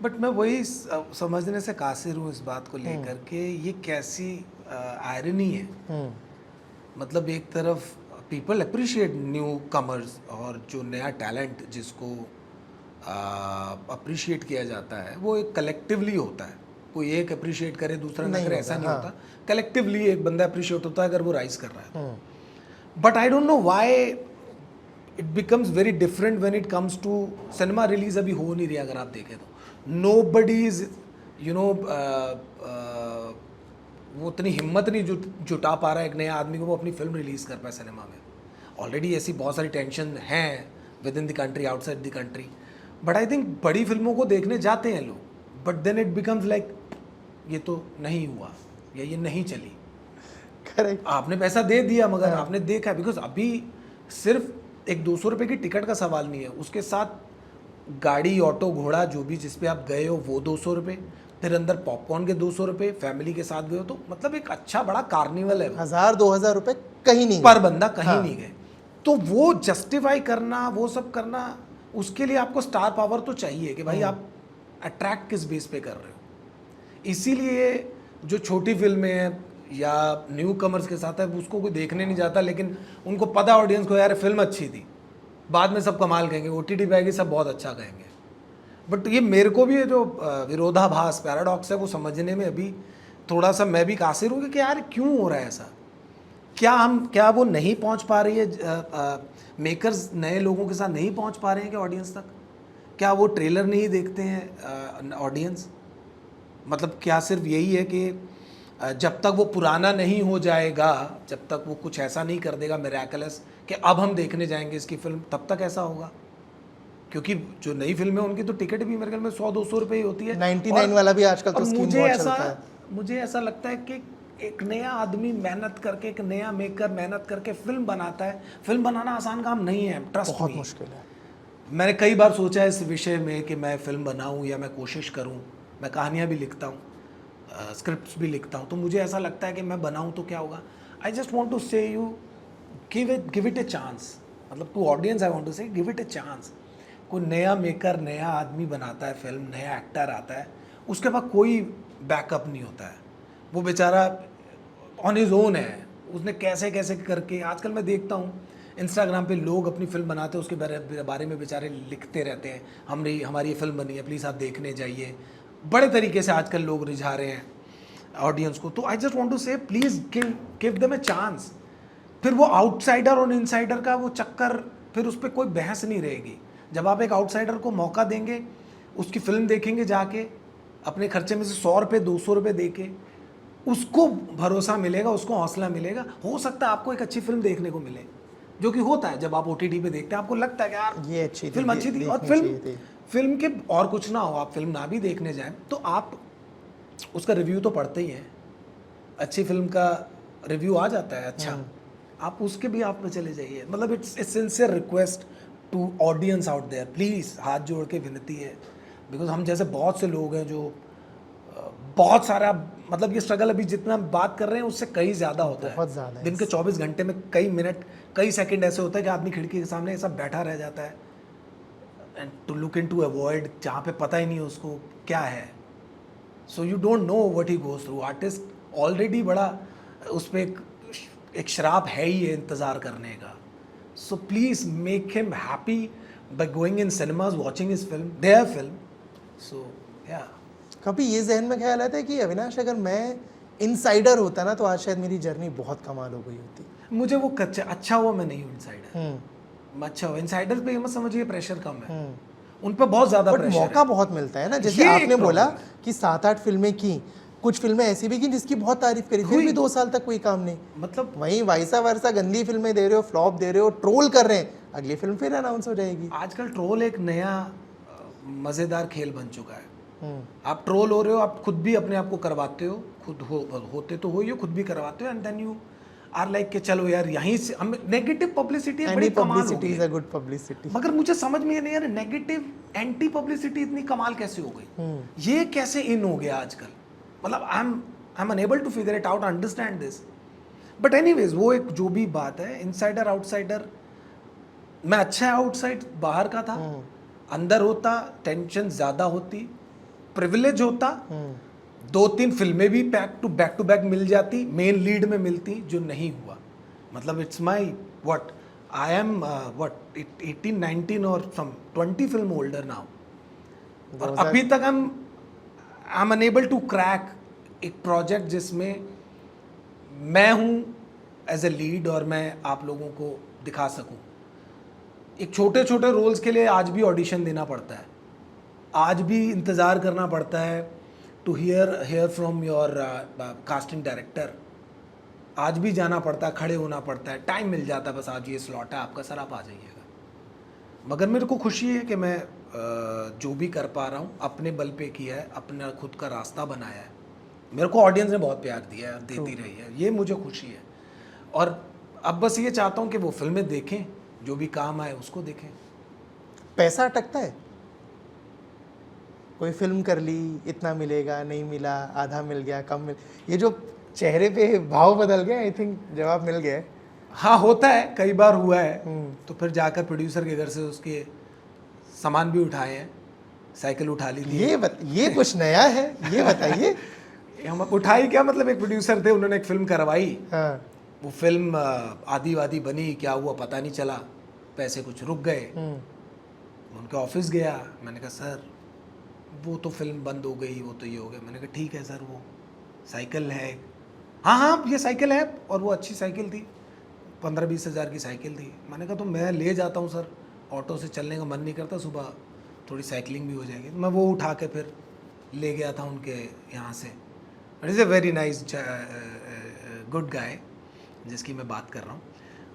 बट मैं वही समझने से कासिर हूँ इस बात को लेकर के ये कैसी आयरनी है। मतलब एक तरफ पीपल अप्रिशिएट न्यू कमर्स और जो नया टैलेंट जिसको अप्रिशिएट किया जाता है वो एक कलेक्टिवली होता है। कोई एक अप्रिशिएट करे दूसरा ना करे ऐसा नहीं होता। कलेक्टिवली एक बंदा अप्रिशिएट होता है अगर वो राइज कर रहा है। But I don't know why it becomes very different when it comes to cinema release. अभी हो नहीं रही अगर आप देखें तो नोबडी इज यू नो वो उतनी हिम्मत नहीं जुटा पा रहा है एक नया आदमी को वो अपनी फिल्म रिलीज़ कर पाए सिनेमा में। ऑलरेडी ऐसी बहुत सारी टेंशन हैं within the country, outside the country. But I think बड़ी फिल्मों को देखने जाते हैं लोग, but then it becomes like ये तो नहीं हुआ या ये नहीं चली। करेक्ट। आपने पैसा दे दिया मगर आपने देखा, बिकॉज अभी सिर्फ एक 200 रुपये की टिकट का सवाल नहीं है, उसके साथ गाड़ी, ऑटो, घोड़ा जो भी जिस पे आप गए हो वो 200 रुपये, फिर अंदर पॉपकॉर्न के 200 रुपये, फैमिली के साथ गए हो तो मतलब एक अच्छा बड़ा कार्निवल है। 1000-2000 रुपए कहीं नहीं पर बंदा कहीं नहीं गए। तो वो जस्टिफाई करना, वो सब करना, उसके लिए आपको स्टार पावर तो चाहिए कि भाई आप अट्रैक्ट किस बेस पे कर रहे हो। इसीलिए जो छोटी फिल्में हैं या न्यू कमर्स के साथ है उसको कोई देखने नहीं जाता, लेकिन उनको पता ऑडियंस को यार फिल्म अच्छी थी, बाद में सब कमाल कहेंगे, OTT पे आएगी सब बहुत अच्छा कहेंगे। बट ये मेरे को भी ये जो विरोधाभास, पैराडॉक्स है वो समझने में अभी थोड़ा सा मैं भी कासिर हूँ कि यार क्यों हो रहा है ऐसा। क्या वो नहीं पहुँच पा रही है, मेकर्स नए लोगों के साथ नहीं पहुँच पा रहे हैं क्या ऑडियंस तक? क्या वो ट्रेलर नहीं देखते हैं ऑडियंस? मतलब क्या सिर्फ यही है कि जब तक वो पुराना नहीं हो जाएगा, जब तक वो कुछ ऐसा नहीं कर देगा मिरेकलस कि अब हम देखने जाएंगे इसकी फिल्म, तब तक ऐसा होगा? क्योंकि जो नई फिल्में उनकी तो टिकट भी मेरे ख्याल में 100-200 रुपये ही होती है। 99 वाला भी आजकल तो स्कीम बहुत चलता है। मुझे ऐसा लगता है कि एक नया आदमी मेहनत करके, एक नया मेकर मेहनत करके फिल्म बनाता है। फिल्म बनाना आसान काम नहीं है, ट्रस्ट बहुत मुश्किल है। मैंने कई बार सोचा है इस विषय में कि मैं फिल्म बनाऊं या मैं कोशिश करूं। मैं कहानियां भी लिखता हूं, स्क्रिप्ट्स भी लिखता हूं, तो मुझे ऐसा लगता है कि मैं बनाऊं तो क्या होगा। I just want to say you give it a chance. मतलब to audience I want to say give it a chance. कोई नया मेकर, नया आदमी बनाता है फिल्म, नया एक्टर आता है, उसके पास कोई बैकअप नहीं होता है। वो बेचारा ऑन हिज ओन है, उसने कैसे कैसे करके। आजकल मैं देखता हूँ इंस्टाग्राम पे लोग अपनी फिल्म बनाते हैं, उसके बारे में बेचारे लिखते रहते हैं, हमारी ये फिल्म बनी है, प्लीज़ आप देखने जाइए। बड़े तरीके से आजकल लोग रिझा रहे हैं ऑडियंस को। तो आई जस्ट वांट टू से please give them a chance. फिर वो आउटसाइडर और इनसाइडर का वो चक्कर, फिर उस पर कोई बहस नहीं रहेगी। जब आप एक आउटसाइडर को मौका देंगे, उसकी फिल्म देखेंगे जाके, अपने खर्चे में से 100 रुपये 200 रुपये दे के, उसको भरोसा मिलेगा, उसको हौसला मिलेगा। हो सकता है आपको एक अच्छी फिल्म देखने को मिले, जो कि होता है जब आप OTT पे देखते हैं, आपको लगता है कि यार ये अच्छी फिल्म अच्छी थी। और फिल्म के और कुछ ना हो, आप फिल्म ना भी देखने जाएं तो आप उसका रिव्यू तो पढ़ते ही हैं। अच्छी फिल्म का रिव्यू आ जाता है अच्छा, आप उसके भी आप में चले जाइए। मतलब it's a sincere request to audience out there, please हाथ जोड़ के विनती है। बिकॉज हम जैसे बहुत से लोग हैं जो बहुत सारा, मतलब ये स्ट्रगल अभी जितना बात कर रहे हैं उससे कहीं ज़्यादा होता है। बहुत ज़्यादा। दिन के 24 घंटे में कई मिनट, कई सेकंड ऐसे होता है कि आदमी खिड़की के सामने ऐसा बैठा रह जाता है and to look into avoid, जहाँ पे पता ही नहीं उसको क्या है। So you don't know what he goes through. Artist already बड़ा उस पर एक शराब है ही है इंतज़ार करने का. So please make him happy by going in cinemas watching his film, their film. So या कभी ये जहन में ख्याल आता है कि अविनाश अगर मैं इनसाइडर होता ना तो आज शायद मेरी जर्नी बहुत कमाल हो गई होती। मुझे वो कच्चा अच्छा हुआ मैं नहीं हूँ इनसाइडर. अच्छा हुआ इनसाइडर पे ये मत समझिए प्रेशर कम है, उन पे बहुत ज़्यादा बट प्रेशर मौका है. बहुत मिलता है ना, जैसे ये एक आपने बोला problem है. कि 7-8 फिल्में की, कुछ फिल्में ऐसी भी की जिसकी बहुत तारीफ करी, फिर हुई. भी 2 साल तक कोई काम नहीं। मतलब वहीं वाइसा वर्सा गंदी फिल्में दे रहे हो, फ्लॉप दे रहे हो, ट्रोल कर रहे हैं, अगली फिल्म फिर अनाउंस हो जाएगी। आजकल ट्रोल एक नया मज़ेदार खेल बन चुका है. आप ट्रोल हो रहे हो, आप खुद भी अपने आप को करवाते हो, खुद होते तो हो ही हो, खुद भी करवाते हो, and then you are like कि चलो यार यहीं से हम नेगेटिव पब्लिसिटी एनी बड़ी कमाल हो पब्लिसिटी गई इज है. A good publicity. मगर मुझे समझ में ये नहीं आ रहा नेगेटिव एंटी पब्लिसिटी इतनी कमाल कैसे हो गई, ये कैसे इन हो गया आजकल. मतलब I am unable to figure it out, understand this. But anyways वो एक जो भी बात है, इनसाइडर आउटसाइडर, मैं अच्छा आउटसाइड बाहर का था, अंदर होता टेंशन ज़्यादा होती, प्रिविलेज होता, 2-3 फिल्में भी टू बैक मिल जाती, मेन लीड में मिलती, जो नहीं हुआ. मतलब it's my what I am what 18-19 और सम 20 फिल्म ओल्डर नाउ, और अभी तक I am unable to crack एक प्रोजेक्ट जिसमें मैं हूँ एज ए लीड और मैं आप लोगों को दिखा सकूँ. एक छोटे छोटे रोल्स के लिए आज भी ऑडिशन देना पड़ता है, आज भी इंतज़ार करना पड़ता है to hear from your casting director. आज भी जाना पड़ता है, खड़े होना पड़ता है, टाइम मिल जाता है, बस आज ये स्लॉट है आपका सर, आप आ जाइएगा. मगर मेरे को खुशी है कि मैं जो भी कर पा रहा हूँ अपने बल पे किया है, अपना खुद का रास्ता बनाया है. मेरे को ऑडियंस ने बहुत प्यार दिया है, देती रही है, ये मुझे खुशी है. और अब बस ये चाहता हूँ कि वो फिल्में देखें, जो भी काम आए उसको देखें. पैसा अटकता है, कोई फिल्म कर ली, इतना मिलेगा, नहीं मिला, आधा मिल गया, कम मिल, ये जो चेहरे पे भाव बदल गया, आई थिंक जवाब मिल गया है। हाँ होता है, कई बार हुआ है. तो फिर जाकर प्रोड्यूसर के घर से उसके सामान भी उठाए हैं, साइकिल उठा ली थी. ये कुछ नया है, ये बताइए। हम उठाई क्या, मतलब एक प्रोड्यूसर थे, उन्होंने एक फिल्म करवाई. हाँ। वो फिल्म आधी वादी बनी, क्या हुआ पता नहीं चला, पैसे कुछ रुक गए. उनके ऑफिस गया, मैंने कहा सर वो तो फिल्म बंद हो गई, वो तो ये हो गया. मैंने कहा ठीक है सर, वो साइकिल है. हाँ ये साइकिल है, और वो अच्छी साइकिल थी, 15-20 हज़ार की साइकिल थी. मैंने कहा तो मैं ले जाता हूँ सर, ऑटो से चलने का मन नहीं करता, सुबह थोड़ी साइकिलिंग भी हो जाएगी. तो मैं वो उठा के फिर ले गया था उनके यहाँ से. It is a very nice good guy जिसकी मैं बात कर रहा हूँ.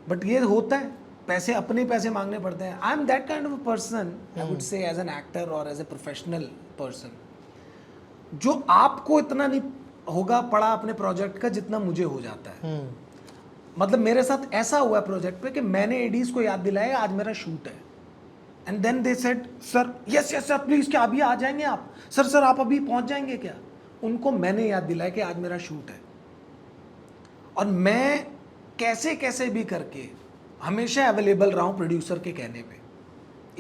बट ये होता है, पैसे अपने पैसे मांगने पड़ते हैं. I am that kind of a person, I would say as an actor और एज ए प्रोफेशनल पर्सन, जो आपको इतना नहीं होगा पड़ा अपने प्रोजेक्ट का जितना मुझे हो जाता है. मतलब मेरे साथ ऐसा हुआ है प्रोजेक्ट पे कि मैंने एडीज को याद दिलाया आज मेरा शूट है, and then they said sir yes sir please, क्या अभी आ जाएंगे आप, सर आप अभी पहुंच जाएंगे क्या. उनको मैंने याद दिलाया कि आज मेरा शूट है, और मैं कैसे कैसे भी करके हमेशा अवेलेबल रहा हूँ प्रोड्यूसर के कहने पे.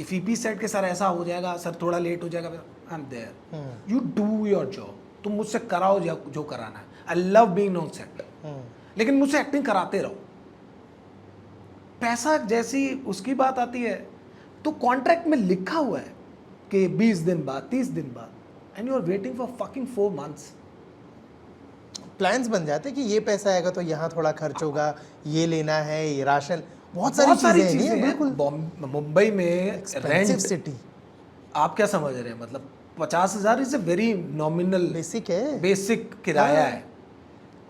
इफ ईपी सेट के सर ऐसा हो जाएगा, सर थोड़ा लेट हो जाएगा, I am there, you do your job, तुम मुझसे कराओ जो कराना है. I love being on set, लेकिन मुझसे एक्टिंग कराते रहो. पैसा जैसी उसकी बात आती है तो कॉन्ट्रैक्ट में लिखा हुआ है कि 20 दिन बाद, 30 दिन बाद, and you are waiting for fucking 4 months. Plans बन जाते कि ये पैसा आएगा तो यहाँ थोड़ा खर्च होगा, ये लेना है, ये राशन, बहुत सारी चीजें हैं. बिल्कुल. मुंबई में रेंट सिटी आप क्या समझ रहे हैं, मतलब 50,000 is a very nominal, basic है, बेसिक किराया है.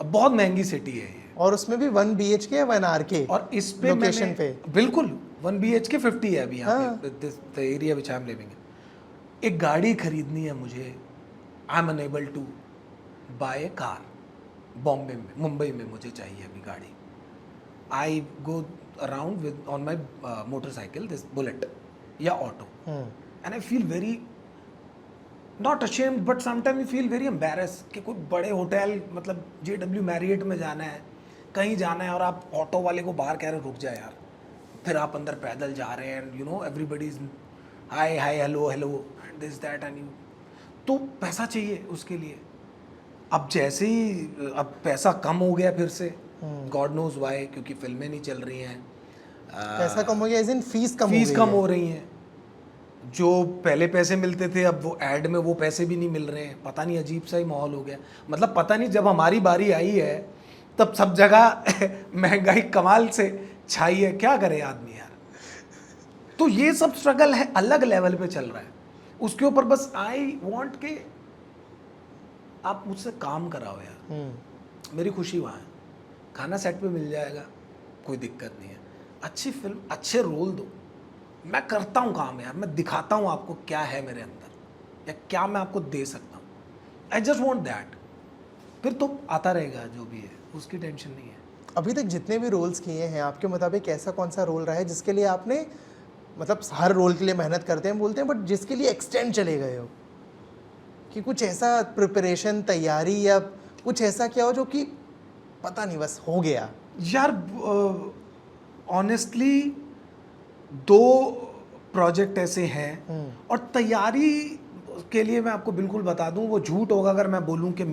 अब बहुत महंगी सिटी है ये, और उसमें भी 1 BHK 1 RK, और इस पे लोकेशन पे बिल्कुल 1 BHK 50 है अभी यहाँ पे, the area which I am living. एक गाड़ी खरीदनी है मुझे, I am unable to buy a car. Bombay में, मुंबई में मुझे चाहिए अभी गाड़ी. I go around with on my motorcycle, this bullet या auto, and I feel very not ashamed but sometime you feel very embarrass कि कोई बड़े होटल, मतलब JW मैरियट में जाना है, कहीं जाना है, और आप ऑटो वाले को बाहर कह रहे रुक जाए यार, फिर आप अंदर पैदल जा रहे हैं, and you know everybody is hi hello and this that, and you, तो पैसा चाहिए उसके लिए. अब जैसे ही अब पैसा कम हो गया फिर से, गॉड नोज वाई, क्योंकि फिल्में नहीं चल रही हैं, पैसा कम हो गया, इस फीस कम फीस हो कम गई हो रही हैं, जो पहले पैसे मिलते थे अब वो ऐड में वो पैसे भी नहीं मिल रहे हैं, पता नहीं अजीब सा ही माहौल हो गया। मतलब पता नहीं जब हमारी बारी आई है तब सब जगह महंगाई कमाल से छाई है, क्या करे आदमी यार। तो ये सब स्ट्रगल है, अलग लेवल पे चल रहा है, उसके ऊपर बस आई वांट के आप मुझसे काम कराओ यार, मेरी खुशी वहाँ है, खाना सेट पे मिल जाएगा, कोई दिक्कत नहीं है, अच्छी फिल्म अच्छे रोल दो, मैं करता हूँ काम यार, मैं दिखाता हूँ आपको क्या है मेरे अंदर या क्या मैं आपको दे सकता हूँ, आई जस्ट वॉन्ट दैट, फिर तो आता रहेगा जो भी है, उसकी टेंशन नहीं है। अभी तक जितने भी रोल्स किए हैं आपके मुताबिक ऐसा कौन सा रोल रहा है जिसके लिए आपने, मतलब हर रोल के लिए मेहनत करते हैं बोलते हैं, बट जिसके लिए एक्सटेंड चले गए हो, कि कुछ ऐसा प्रिपरेशन तैयारी या कुछ ऐसा क्या हो जो कि पता नहीं बस हो गया? यार ऑनेस्टली दो प्रोजेक्ट ऐसे हैं, और तैयारी के लिए मैं आपको बिल्कुल बता दूं, वो झूठ होगा अगर मैं बोलूं कि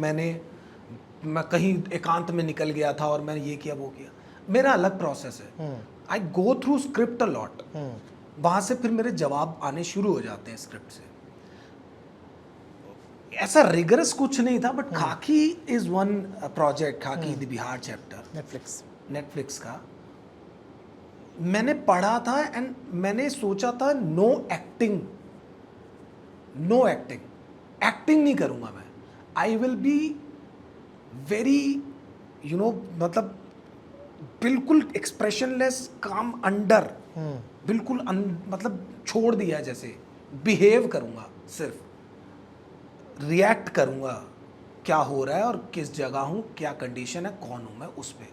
मैं कहीं एकांत में निकल गया था और मैंने ये किया वो किया, मेरा अलग प्रोसेस है। I go through script a lot, वहां से फिर मेरे जवाब आने शुरू हो जाते हैं स्क्रिप्ट से। ऐसा रिगरस कुछ नहीं था, बट खाकी इज वन प्रोजेक्ट, खाकी द बिहार चैप्टर नेटफ्लिक्स का मैंने पढ़ा था एंड मैंने सोचा था नो एक्टिंग एक्टिंग नहीं करूंगा मैं, आई विल बी वेरी मतलब बिल्कुल एक्सप्रेशनलेस, काम अंडर, बिल्कुल मतलब छोड़ दिया, जैसे बिहेव करूंगा, सिर्फ रिएक्ट करूंगा क्या हो रहा है और किस जगह हूं, क्या कंडीशन है, कौन हूं मैं उस पे।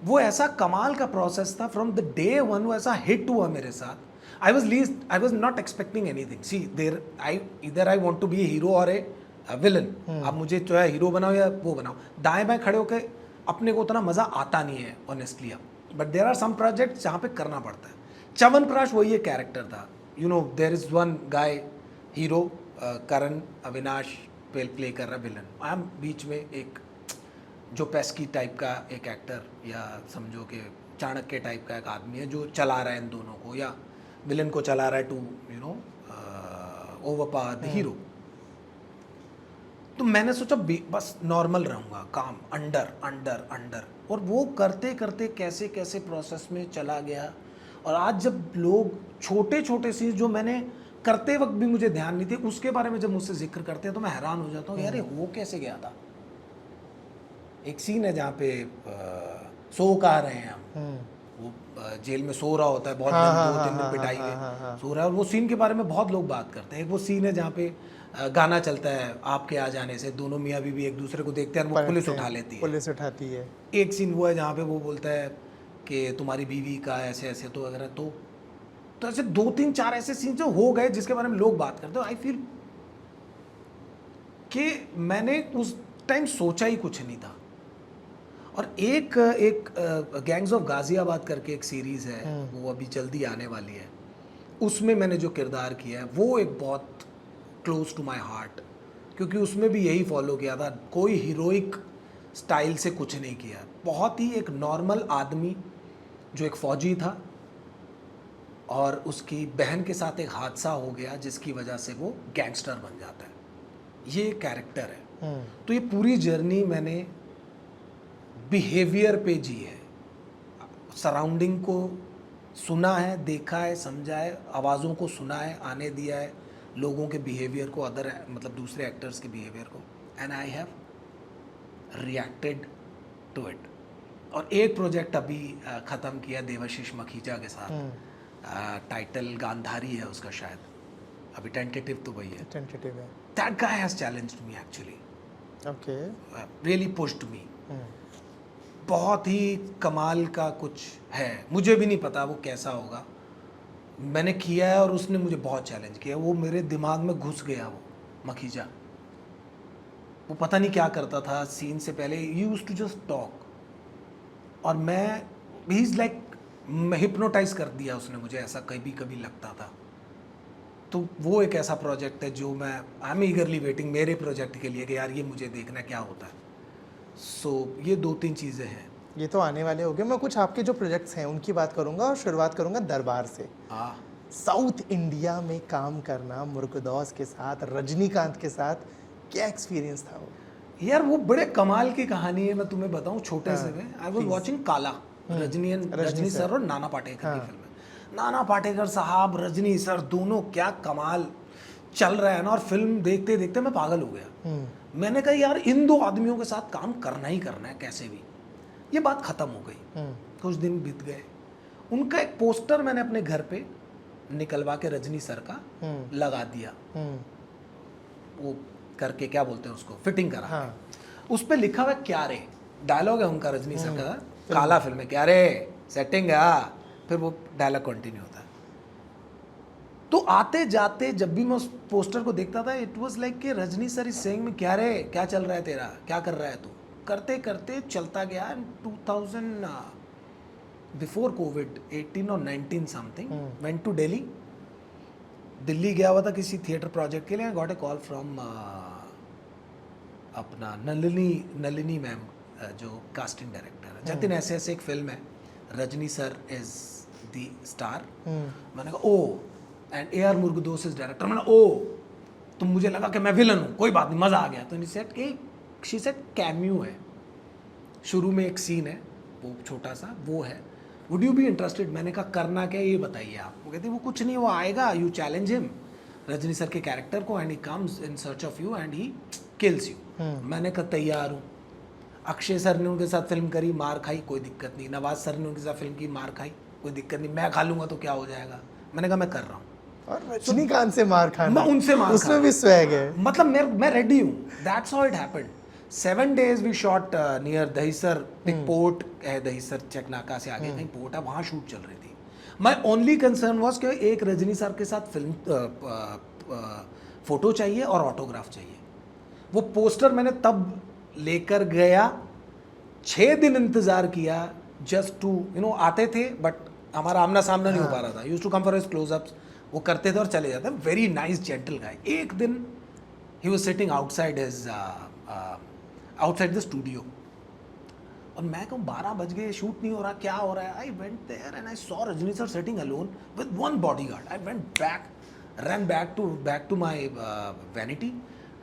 वो ऐसा कमाल का प्रोसेस था फ्रॉम द डे वन, वो ऐसा हिट हुआ मेरे साथ। I was not expecting anything, see there इधर I want to be a hero और ए विलन, आप मुझे जो है हीरो बनाओ या वो बनाओ, दाएं बाएं खड़े होकर अपने को उतना मजा आता नहीं है ऑनेस्टली अब, but there are some projects जहाँ पे करना पड़ता है। च्यवनप्राश वही एक कैरेक्टर था, there is one guy hero, Karan Avinash play कर रहा विलन, आई एम बीच में एक जो पेस्की टाइप का एक एक्टर, या समझो कि चाणक्य टाइप का एक आदमी है जो चला रहा है इन दोनों को, या विलन को चला रहा है टू ओवरपावर द हीरो। तो मैंने सोचा बस नॉर्मल रहूँगा, काम अंडर अंडर अंडर, और वो करते करते कैसे कैसे प्रोसेस में चला गया। और आज जब लोग छोटे छोटे चीज़ जो मैंने करते वक्त भी मुझे ध्यान नहीं थे, उसके बारे में जब मुझसे जिक्र करते हैं तो मैं हैरान हो जाता हूँ, यार ये हो कैसे गया था। एक सीन है जहाँ पे सो कह रहे हैं हम, वो जेल में सो रहा होता है बहुत दिन, 2-3 दिन पिटाई में सो रहा है, और वो सीन के बारे में बहुत लोग बात करते हैं। वो सीन है जहाँ पे गाना चलता है, आपके आ जाने से दोनों मियाँ बीवी एक दूसरे को देखते हैं और वो पुलिस उठा लेती है, पुलिस उठाती है। एक सीन वो है जहाँ पे वो बोलता है कि तुम्हारी बीवी का ऐसे ऐसे तो वगैरह, तो ऐसे 2-3-4 ऐसे सीन जो हो गए जिसके बारे में लोग बात करते हैं। आई फील कि मैंने उस टाइम सोचा ही कुछ नहीं था। और एक गैंग्स ऑफ गाजियाबाद करके एक सीरीज है, वो अभी जल्दी आने वाली है, उसमें मैंने जो किरदार किया है वो एक बहुत क्लोज टू माय हार्ट, क्योंकि उसमें भी यही फॉलो किया था, कोई हीरोइक स्टाइल से कुछ नहीं किया, बहुत ही एक नॉर्मल आदमी जो एक फौजी था और उसकी बहन के साथ एक हादसा हो गया जिसकी वजह से वो गैंगस्टर बन जाता है, ये कैरेक्टर है। तो ये पूरी जर्नी मैंने बिहेवियर पे जी है, सराउंडिंग को सुना है, देखा है, समझा है, आवाज़ों को सुना है, आने दिया है, लोगों के बिहेवियर को, अदर मतलब दूसरे एक्टर्स के बिहेवियर को, and I have reacted to it. और एक प्रोजेक्ट अभी ख़त्म किया देवाशीष मखीजा के साथ, टाइटल गांधारी है उसका शायद, अभी टेंटेटिव तो वही है, टेंटेटिव है। That guy has challenged me actually, okay, really pushed me. बहुत ही कमाल का कुछ है, मुझे भी नहीं पता वो कैसा होगा, मैंने किया है और उसने मुझे बहुत चैलेंज किया, वो मेरे दिमाग में घुस गया। वो मखीजा वो पता नहीं क्या करता था सीन से पहले, यूज्ड टू जस्ट टॉक, और मैं ही इज़ लाइक हिप्नोटाइज कर दिया उसने मुझे, ऐसा कभी कभी लगता था। तो वो एक ऐसा प्रोजेक्ट है जो मैं आई एम ईगरली वेटिंग मेरे प्रोजेक्ट के लिए कि यार ये मुझे देखना क्या होता है। सो ये 2-3 चीज़ें हैं। ये तो आने वाले हो गए। मैं कुछ आपके जो प्रोजेक्ट्स हैं उनकी बात करूंगा और शुरुआत करूंगा दरबार से। हाँ, साउथ इंडिया में काम करना मुर्गदौस के साथ, रजनीकांत के साथ, क्या एक्सपीरियंस था वो? यार वो बड़े कमाल की कहानी है, मैं तुम्हें बताऊं छोटे से में। I was please. वाचिंग काला, रजनी सर और नाना पाटेकर की फिल्म है। नाना पाटेकर साहब, रजनी सर, दोनों क्या कमाल चल रहा है ना। और फिल्म देखते देखते मैं पागल हो गया। मैंने कहा यार इन दो आदमियों के साथ काम करना ही करना है कैसे भी। ये बात खत्म हो गई। कुछ दिन बीत गए, उनका एक पोस्टर मैंने अपने घर पे निकलवा के रजनी सर का लगा दिया। वो करके क्या बोलते हैं उसको, फिटिंग करा। हाँ। उस पे लिखा हुआ है क्या रे, डायलॉग है उनका रजनी सर का, काला फिल्म है, क्या रे सेटिंग है। फिर वो डायलॉग कंटिन्यू होता है। तो आते जाते जब भी मैं उस पोस्टर को देखता था, इट वाज लाइक कि रजनी सर इज सेइंग में, क्या रे, क्या चल रहा है तेरा, क्या कर रहा है तू। करते करते चलता गया। 2000 बिफोर कोविड 18 और 19 something, went to Delhi. Delhi गया हुआ था किसी थिएटर प्रोजेक्ट के लिए। गॉट ए कॉल फ्रॉम अपना नलिनी मैम, जो कास्टिंग डायरेक्टर है। जतिन ऐसे ऐसे एक फिल्म है, Rajni sir is the star. मैंने कहा ओ, एंड AR मुर्गदोस इज डायरेक्टर। मैंने ओ, तो मुझे लगा कि मैं विलन हूँ, कोई बात नहीं, मज़ा आ गया। तो शी सेड कैमियो है, शुरू में एक सीन है वो छोटा सा, वो है, वुड यू बी इंटरेस्टेड। मैंने कहा करना क्या ये बताइए आप। वो कहते वो कुछ नहीं, वो आएगा, you challenge him, Rajni sir के कैरेक्टर को, and he comes in search of you and he kills you. मैंने कहा तैयार हूँ। अक्षय सर ने उनके साथ फिल्म करी, मार खाई, कोई दिक्कत नहीं। नवाज सर ने उनके साथ फिल्म की, मार खाई, कोई दिक्कत नहीं। मैं खा लूंगा तो क्या हो जाएगा। मैंने कहा मैं कर रहा हूँ। और रजनीकांत से मार खाना, मैं उनसे मार उसमें भी स्वैग है। मतलब मैं रेडी हूँ। That's how it happened. 7 days we shot near Dahisar. एक पोर्ट है दहीसर, चेकनाका से आगे कहीं पोर्ट है, वहाँ शूट चल रही थी। माई ओनली कंसर्न वॉज कि एक रजनी सर के साथ फिल्म फोटो चाहिए और ऑटोग्राफ चाहिए। वो पोस्टर मैंने तब लेकर गया, 6 दिन इंतजार किया जस्ट टू आते थे, बट हमारा आमना सामना नहीं हो पा रहा था। Used to come for his closeups, वो करते थे और चले जाते। Very nice gentle guy. एक दिन he was sitting outside the studio, और मैं कहूँ 12 बज गए, शूट नहीं हो रहा, क्या हो रहा है। I went there and I saw Rajni sir sitting alone with one bodyguard. I went back, ran back to my vanity.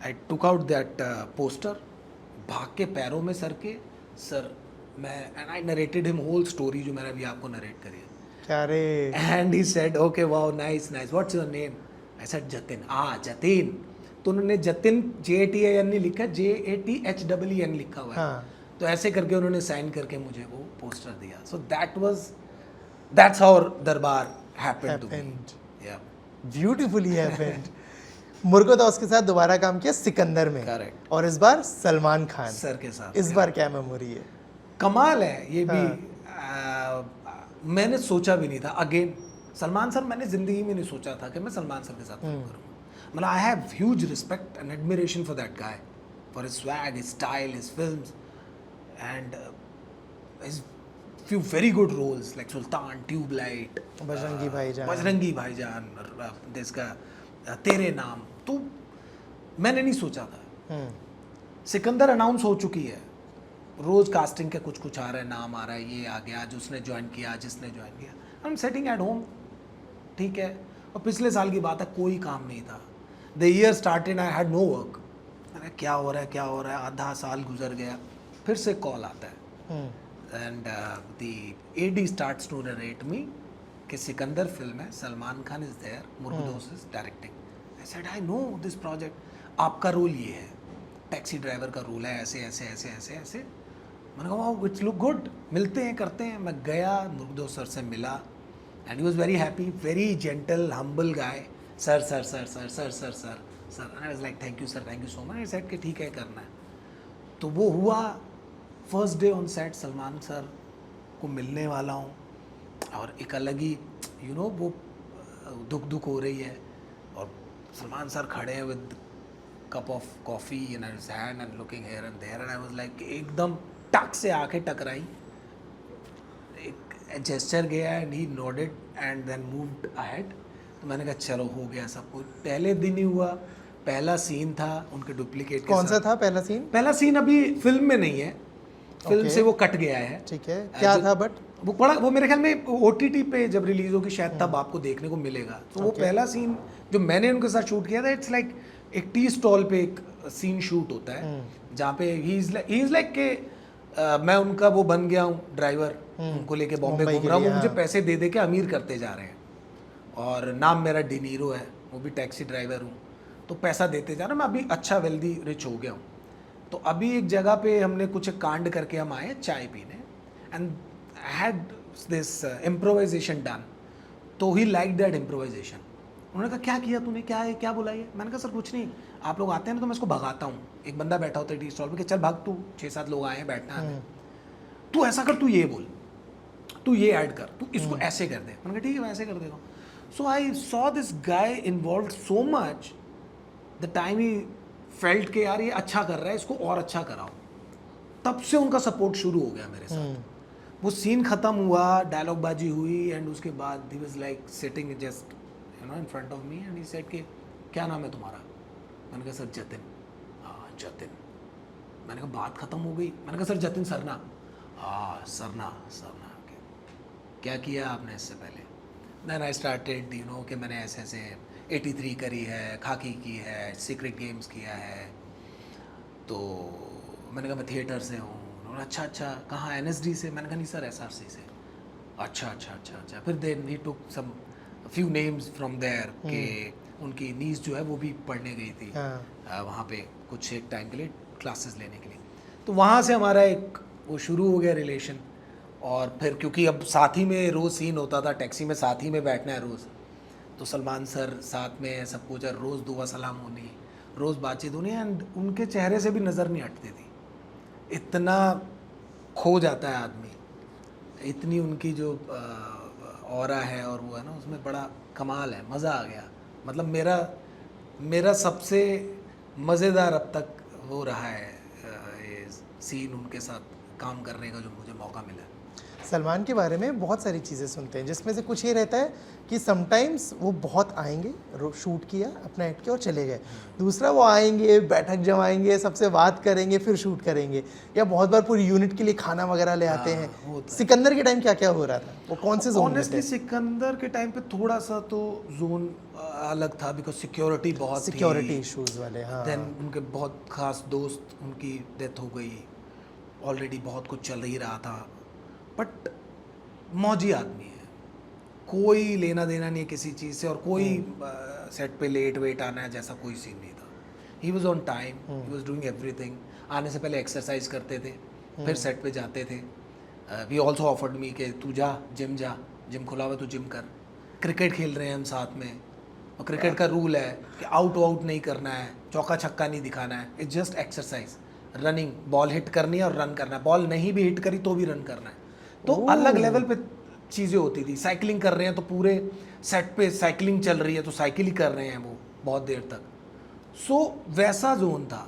I took out that poster, भाग के पैरों में सर के, सर मैं, and I narrated him whole story जो मैंने अभी आपको नरेट करी है। क्या रे? And he said, okay, wow, nice. What's your name? I said Jatin. Jatin. तो उन्होंने जतिन JATIN नहीं लिखा, JATHEN लिखा हुआ है। हाँ। तो ऐसे करके उन्होंने साइन करके मुझे वो पोस्टर दिया। So that's how दरबार happened to me. Yeah. Beautifully happened. Murugadoss के साथ दोबारा काम किया सिकंदर में। Correct. और इस बार सलमान खान सर के साथ। इस बार क्या मेमोरी है? कमाल है ये भी। मैंने सोचा भी नहीं था। अगेन सलमान सर, मैंने जिंदगी में नहीं सोचा था कि मैं सलमान सर के साथ फिल्म करूँगा। मतलब I have huge respect and admiration for that guy, for his swag, his style, his films, and his few very good roles like Sultan, Tubelight, Bajrangi भाईजान, इसका तेरे नाम। तो मैंने नहीं सोचा था। सिकंदर अनाउंस हो चुकी है, रोज कास्टिंग के कुछ आ रहा है, नाम आ रहा है, ये आ गया, आज उसने ज्वाइन किया, जिसने ज्वाइन किया। I am setting at home, ठीक है। और पिछले साल की बात है, कोई काम नहीं था। The year started, I had no work. अरे क्या हो रहा है, आधा साल गुजर गया, फिर से कॉल आता है and the AD starts to narrate me कि सिकंदर फिल्म है, Salman Khan is there, Murugadoss is directing. I said I know this project, आपका रोल ये है, टैक्सी ड्राइवर का रोल है, ऐसे ऐसे ऐसे ऐसे ऐसे। मैंने कहा वाओ, इट्स लुक गुड, मिलते हैं, करते हैं। मैं गया, मुर्गदौस सर से मिला, and he was very happy, very gentle, humble guy. Sir sir sir sir sir sir sir sir I was like thank you sir, thank you so much. I said कि ठीक है, करना है। तो वो हुआ। First day on set Salman sir को मिलने वाला हूँ, और एक अलग ही वो दुख हो रही है, और सलमान सर खड़े हैं with cup of coffee in his hand and looking here and there, and I was like एकदम टक से आके टकराई, एक जेस्चर गया, and he nodded and then moved ahead. तो मैंने कहा चलो हो गया सब कुछ। पहले दिन ही हुआ, पहला सीन था उनके डुप्लीकेट के कौन सा था पहला सीन? पहला सीन अभी फिल्म में नहीं है, फिल्म Okay. से वो कट गया है। ठीक है, क्या था बट वो मेरे ख्याल में OTT पे जब रिलीज होगी शायद तब आपको देखने को मिलेगा। तो वो Okay. पहला सीन जो मैंने उनके साथ शूट किया था, इट्स लाइक एक टी स्टॉल पे एक सीन शूट होता है जहाँ पे ही इज लाइक के मैं उनका वो बन गया हूँ ड्राइवर, उनको लेके बॉम्बे मुंबई घूम के रहा हूँ, लिए, वो मुझे हाँ। पैसे दे दे के अमीर करते जा रहे हैं और नाम मेरा डिनीरो है, वो भी टैक्सी ड्राइवर हूँ, तो पैसा देते जा रहा हूँ, मैं अभी अच्छा वेल्दी रिच हो गया हूँ। तो अभी एक जगह पे हमने कुछ कांड करके हम आए चाय पीने and had this improvisation done, तो ही लाइक दैट इम्प्रोवाइजेशन। उन्होंने कहा क्या किया तूने, क्या है, क्या बुला है? मैंने कहा सर कुछ नहीं, आप लोग आते हैं ना तो मैं इसको भगाता हूँ। एक बंदा बैठा होता है टी स्टॉल पे कि चल भाग तू, 6-7 लोग आए हैं बैठना है, तू ऐसा कर, तू ये बोल, तू ये ऐड कर, तू इसको ऐसे कर दे। मैंने कहा ठीक है मैं ऐसे कर देगा। So I saw this guy involve so much, the time he felt के यार ये अच्छा कर रहा है, इसको और अच्छा कराओ। तब से उनका सपोर्ट शुरू हो गया मेरे साथ। वो सीन खत्म हुआ, डायलॉग बाजी हुई एंड उसके बाद he was like sitting just in front of me and he said कि क्या नाम है तुम्हारा? मैंने कहा सर जतिन। हाँ जतिन। मैंने कहा बात खत्म हो गई। मैंने कहा सर जतिन सरना। हाँ सरना सरना। क्या किया आपने इससे पहले? देन आई स्टार्टेड कि मैंने ऐसे ऐसे 83 करी है, खाकी की है, सीक्रेट गेम्स किया है। तो मैंने कहा मैं थिएटर से हूँ। उन्होंने अच्छा अच्छा कहाँ? NSD से? मैंने कहा नहीं सर SRC से। अच्छा अच्छा अच्छा अच्छा। फिर then he took some few names from there कि उनकी नीस जो है वो भी पढ़ने गई थी वहाँ पे कुछ एक टाइम के लिए क्लासेस लेने के लिए। तो वहाँ से हमारा एक वो शुरू हो गया रिलेशन। और फिर क्योंकि अब साथ ही में रोज़ सीन होता था, टैक्सी में साथ ही में बैठना है रोज़, तो सलमान सर साथ में सब कुछ, रोज़ दुआ सलाम होनी, रोज़ बातचीत होनी एंड उनके चेहरे से भी नज़र नहीं हटती थी। इतना खो जाता है आदमी, इतनी उनकी जो ऑरा है और वो है ना, उसमें बड़ा कमाल है, मज़ा आ गया। मतलब मेरा सबसे मज़ेदार अब तक वो रहा है ये सीन उनके साथ काम करने का जो मुझे मौका मिला। सलमान के बारे में बहुत सारी चीज़ें सुनते हैं, जिसमें से कुछ ये रहता है कि समटाइम्स वो बहुत आएंगे, शूट किया, अपना एक्ट किया और चले गए। दूसरा वो आएंगे, बैठक जमाएंगे, सबसे बात करेंगे, फिर शूट करेंगे, या बहुत बार पूरी यूनिट के लिए खाना वगैरह ले आते हैं। सिकंदर के टाइम क्या क्या हो रहा था? वो कौन से जोन में थे? ऑनेस्टली सिकंदर के टाइम पे थोड़ा सा तो जोन अलग था, बिकॉज सिक्योरिटी बहुत सिक्योरिटी इश्यूज वाले। हाँ। देन उनके बहुत खास दोस्त, उनकी डेथ हो गई, ऑलरेडी बहुत कुछ चल ही रहा था। बट मौजी आदमी है, कोई लेना देना नहीं है किसी चीज़ से, और कोई सेट पे लेट वेट आना है जैसा कोई सीन नहीं था। He was on time, he was doing everything. आने से पहले एक्सरसाइज करते थे, फिर सेट पे जाते थे। वी ऑल्सो ऑफर्ड मी कि तू जा, जिम खुला हुआ, तू जिम कर। क्रिकेट खेल रहे हैं हम साथ में, और क्रिकेट का रूल है कि आउट नहीं करना है, चौका छक्का नहीं दिखाना है, it's just exercise. Running, ball hit करनी है और रन करना है, बॉल नहीं भी हिट करी तो भी रन करना है। तो अलग लेवल पे चीज़ें होती थी। साइकिलिंग कर रहे हैं तो पूरे सेट पे साइकिलिंग चल रही है तो साइकिल ही कर रहे हैं वो बहुत देर तक। सो वैसा जोन था।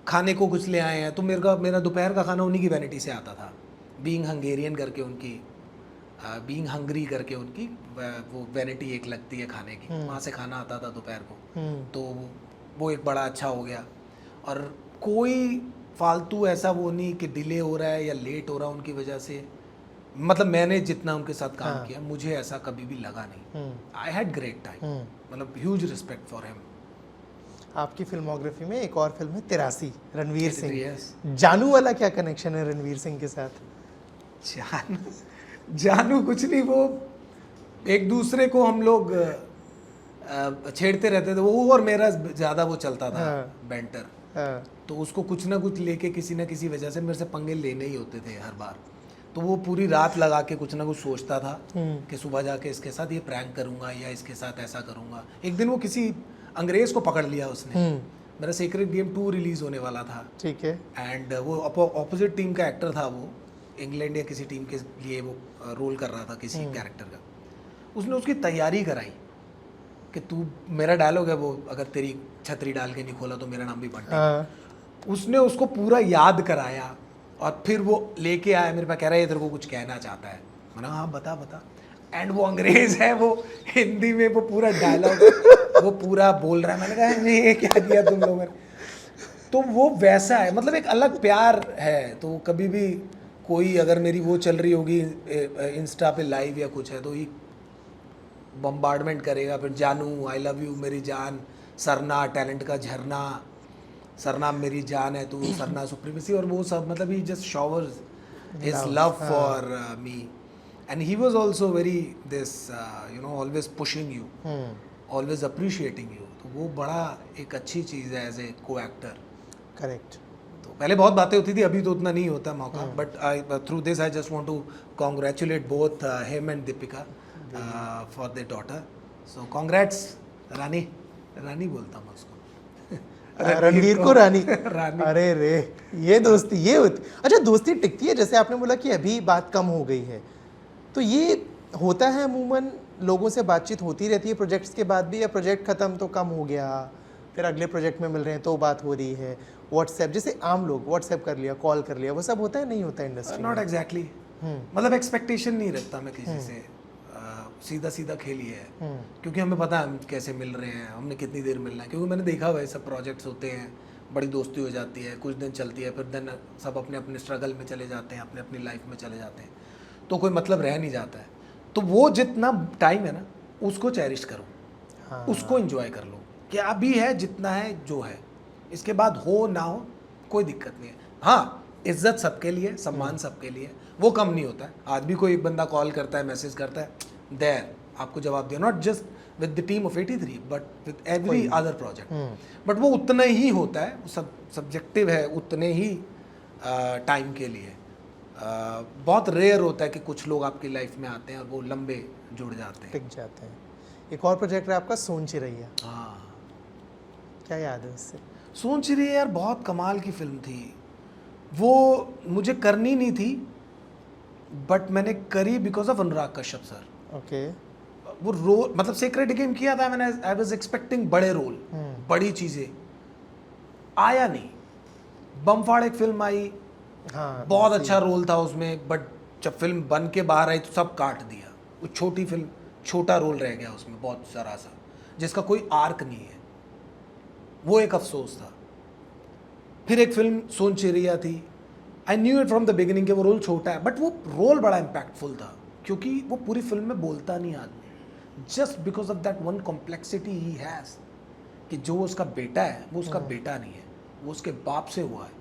खाने को कुछ ले आए हैं तो मेरा दोपहर का खाना उन्हीं की वैनिटी से आता था। बीइंग हंगेरियन करके उनकी, बीइंग हंगरी करके उनकी वो वैनिटी एक लगती है खाने की, वहाँ से खाना आता था दोपहर को। तो वो एक बड़ा अच्छा हो गया। और कोई फालतू ऐसा वो नहीं कि डिले हो रहा है या लेट हो रहा है उनकी वजह से। मतलब मैंने जितना उनके साथ काम किया, मुझे ऐसा कभी भी लगा नहीं। आई हैड ग्रेट टाइम, मतलब ह्यूज रिस्पेक्ट फॉर हिम। आपकी फिल्मोग्राफी में एक और फिल्म है 83, रणवीर सिंह। yes. जानू वाला क्या कनेक्शन है रणवीर सिंह के साथ? जानू कुछ नहीं, वो एक दूसरे को हम लोग छेड़ते रहते थे। वो और मेरा ज़्यादा वो चलता था बैंटर। तो उसको कुछ ना कुछ लेके किसी ना किसी वजह से मेरे से पंगे लेने ही होते थे हर बार। तो वो पूरी रात लगा के कुछ ना कुछ सोचता था कि सुबह जाके इसके साथ ये प्रैंक करूंगा या इसके साथ ऐसा करूंगा। एक दिन वो किसी अंग्रेज को पकड़ लिया उसने। मेरा सीक्रेट गेम 2 रिलीज होने वाला था, ठीक है, एंड वो ऑपोजिट टीम का एक्टर था, वो इंग्लैंड या किसी टीम के लिए वो रोल कर रहा था किसी कैरेक्टर का। उसने उसकी तैयारी कराई कि तू, मेरा डायलॉग है वो, अगर तेरी छतरी डाल के नहीं खोला तो मेरा नाम भी बंटी। उसने उसको पूरा याद कराया और फिर वो लेके आया मेरे पास, कह रहा है ये तेरे को कुछ कहना चाहता है। मैंने हाँ बता बता। एंड वो अंग्रेज है, वो हिंदी में वो पूरा डायलॉग वो पूरा बोल रहा है। मैंने कहा ये क्या किया तुम लोगों ने? तो वो वैसा है, मतलब एक अलग प्यार है। तो कभी भी कोई अगर मेरी वो चल रही होगी इंस्टा पे लाइव या कुछ है तो ही बम्बार्डमेंट करेगा, फिर जानू, आई लव यू मेरी जान, सरना टैलेंट का झरना, सरना मेरी जान है तू, सरना सुप्रीमेसी, और वो सब मतलब ही just showers his love for me, and he was also very this you know always pushing you, always appreciating you, तो वो बड़ा एक अच्छी चीज़ है एज ए को एक्टर। करेक्ट। तो पहले बहुत बातें होती थी, अभी तो उतना नहीं होता मौका, but I through this I just want to congratulate both him and Deepika for their daughter, so congrats Rani, Rani बोलता हूँ उसको रणवीर को रानी। रानी। अरे रे, ये दोस्ती ये होती, अच्छा दोस्ती टिकती है, जैसे आपने बोला कि अभी बात कम हो गई है, तो ये होता है अमूमन लोगों से बातचीत होती रहती है प्रोजेक्ट्स के बाद भी, या प्रोजेक्ट खत्म तो कम हो गया, फिर अगले प्रोजेक्ट में मिल रहे हैं तो बात हो रही है, व्हाट्सएप जैसे आम लोग व्हाट्सएप कर लिया, कॉल कर लिया, वो सब होता है नहीं होता इंडस्ट्री? नॉट एग्जैक्टली, मतलब एक्सपेक्टेशन नहीं रखता मैं किसी से, सीधा सीधा खेलिए है, क्योंकि हमें पता है हम कैसे मिल रहे हैं, हमने कितनी देर मिलना है, क्योंकि मैंने देखा हुआ है सब प्रोजेक्ट्स होते हैं, बड़ी दोस्ती हो जाती है, कुछ दिन चलती है, फिर दिन सब अपने अपने स्ट्रगल में चले जाते हैं, अपने अपनी लाइफ में चले जाते हैं, तो कोई मतलब रह नहीं जाता है। तो वो जितना टाइम है ना उसको चेरिश करो, हाँ। उसको एंजॉय कर लो, क्या भी है जितना है जो है, इसके बाद हो ना हो कोई दिक्कत नहीं है। हाँ, इज्जत सबके लिए, सम्मान सबके लिए, वो कम नहीं होता है। आज भी कोई एक बंदा कॉल करता है, मैसेज करता है, देयर आपको जवाब दिया, not just with the team of 83 but with every other project, but वो उतना ही होता है, वो सब सब्जेक्टिव है, उतने ही टाइम के लिए। बहुत रेयर होता है कि कुछ लोग आपकी लाइफ में आते हैं और वो लंबे जुड़ जाते हैं, टिक जाते हैं। एक और प्रोजेक्ट है आपका सोन चिरैया, हाँ। क्या याद है उससे? सोन चिड़िया यार बहुत कमाल की फिल्म थी, वो मुझे करनी नहीं थी बट मैंने करी because of Anurag Kashyap sir. Okay. वो रोल मतलब सेक्रेट गेम किया था मैंने, आई वाज एक्सपेक्टिंग बड़े रोल, बड़ी चीजें, आया नहीं। बमफाड़ एक फिल्म आई, हाँ, बहुत अच्छा रोल था उसमें, बट जब फिल्म बन के बाहर आई तो सब काट दिया। वो छोटी फिल्म, छोटा रोल रह गया उसमें, बहुत जरा सा, जिसका कोई आर्क नहीं है, वो एक अफसोस था। फिर एक फिल्म सोन चिड़िया थी, I knew it from the beginning कि वो रोल छोटा है, बट वो रोल बड़ा इम्पैक्टफुल था, क्योंकि वो पूरी फिल्म में बोलता नहीं आदमी, just because of that one complexity he has, कि जो उसका बेटा है वो उसका बेटा नहीं है, वो उसके बाप से हुआ है,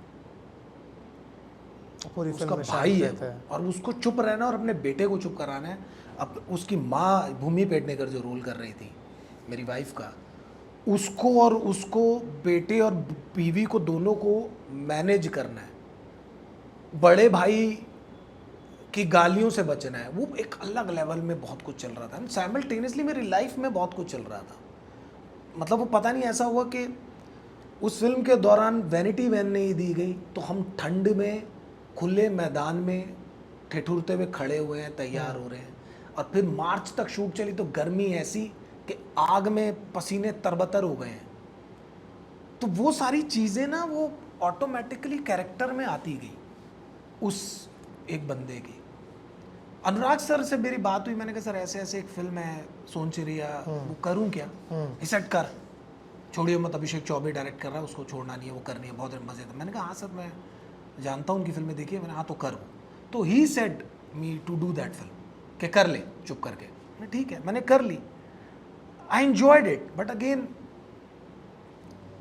पूरी उसका फिल्म में भाई शामिल है रहता है। और उसको चुप रहना और अपने बेटे को चुप कराना है। अब उसकी माँ भूमि पेडनेकर जो रोल कर रही थी मेरी वाइफ का, उसको और उसको बेटे और बीवी को दोनों को मैनेज करना है, बड़े भाई की गालियों से बचना है, वो एक अलग लेवल में बहुत कुछ चल रहा था। साइमल्टेनियसली मेरी लाइफ में बहुत कुछ चल रहा था, मतलब वो पता नहीं ऐसा हुआ कि उस फिल्म के दौरान वैनिटी वैन नहीं दी गई, तो हम ठंड में खुले मैदान में ठिठुरते हुए खड़े हुए हैं, तैयार हो रहे हैं, और फिर मार्च तक शूट चली तो गर्मी ऐसी कि आग में पसीने तरबतर हो गए हैं। तो वो सारी चीज़ें ना वो ऑटोमेटिकली कैरेक्टर में आती गई उस एक बंदे की। अनुराग सर से मेरी बात हुई, मैंने कहा सर ऐसे ऐसे एक फिल्म है सोन चिड़िया, वो करूँ क्या? सेट कर, छोड़िए मत, अभिषेक चौबे डायरेक्ट कर रहा है, उसको छोड़ना नहीं है, वो करनी है, बहुत मज़ेदार। मैंने कहा हाँ सर मैं जानता हूँ उनकी फिल्में देखी है मैंने, हाँ तो कर। तो he said me to do that film, कि कर ले चुप करके। मैं ठीक है, मैंने कर ली, I enjoyed it, but again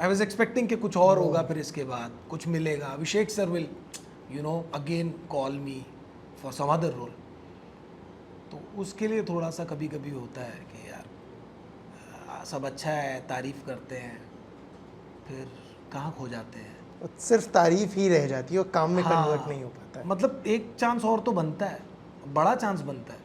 I was expecting कि कुछ और होगा, फिर इसके बाद कुछ मिलेगा, Abhishek sir will you know again call me for some other role. तो उसके लिए थोड़ा सा कभी कभी होता है कि यार सब अच्छा है, तारीफ़ करते हैं, फिर कहाँ खो जाते हैं। सिर्फ तारीफ ही रह जाती है और काम में हाँ, कन्वर्ट नहीं हो पाता है। मतलब एक चांस और तो बनता है, बड़ा चांस बनता है।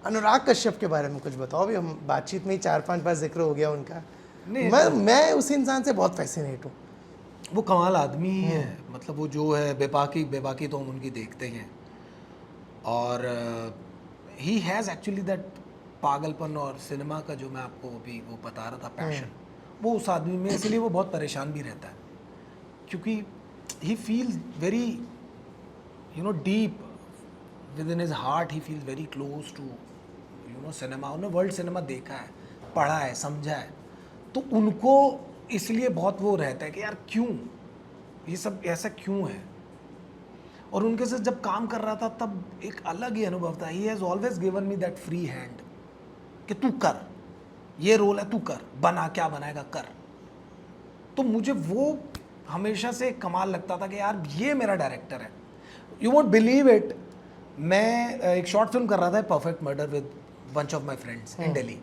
अनुराग कश्यप के बारे में कुछ बताओ, अभी हम बातचीत में ही 4-5 बार जिक्र हो गया उनका। नहीं, मैं उस इंसान से बहुत फैसिनेट हूँ। वो कमाल आदमी ही है, मतलब वो जो है बेबाकी तो हम उनकी देखते हैं, और ही हैज़ एक्चुअली दैट पागलपन और सिनेमा का जो मैं आपको अभी वो बता रहा था पैशन, वो उस आदमी में, इसलिए वो बहुत परेशान भी रहता है, क्योंकि he feels very you know deep within his heart, he feels very close to you know cinema. उन्होंने वर्ल्ड सिनेमा देखा है, पढ़ा है, समझा है, तो उनको इसलिए बहुत वो रहता है कि यार क्यों ये सब ऐसा क्यों है। और उनके साथ जब काम कर रहा था तब एक अलग ही अनुभव था. He has always given me that free hand कि तू कर, ये रोल है, तू कर, बना क्या बनाएगा कर. तो मुझे वो हमेशा से कमाल लगता था कि यार ये मेरा डायरेक्टर है. यू वोंट बिलीव इट, मैं एक शॉर्ट फिल्म कर रहा था, perfect murder, with bunch of my friends इन दिल्ली.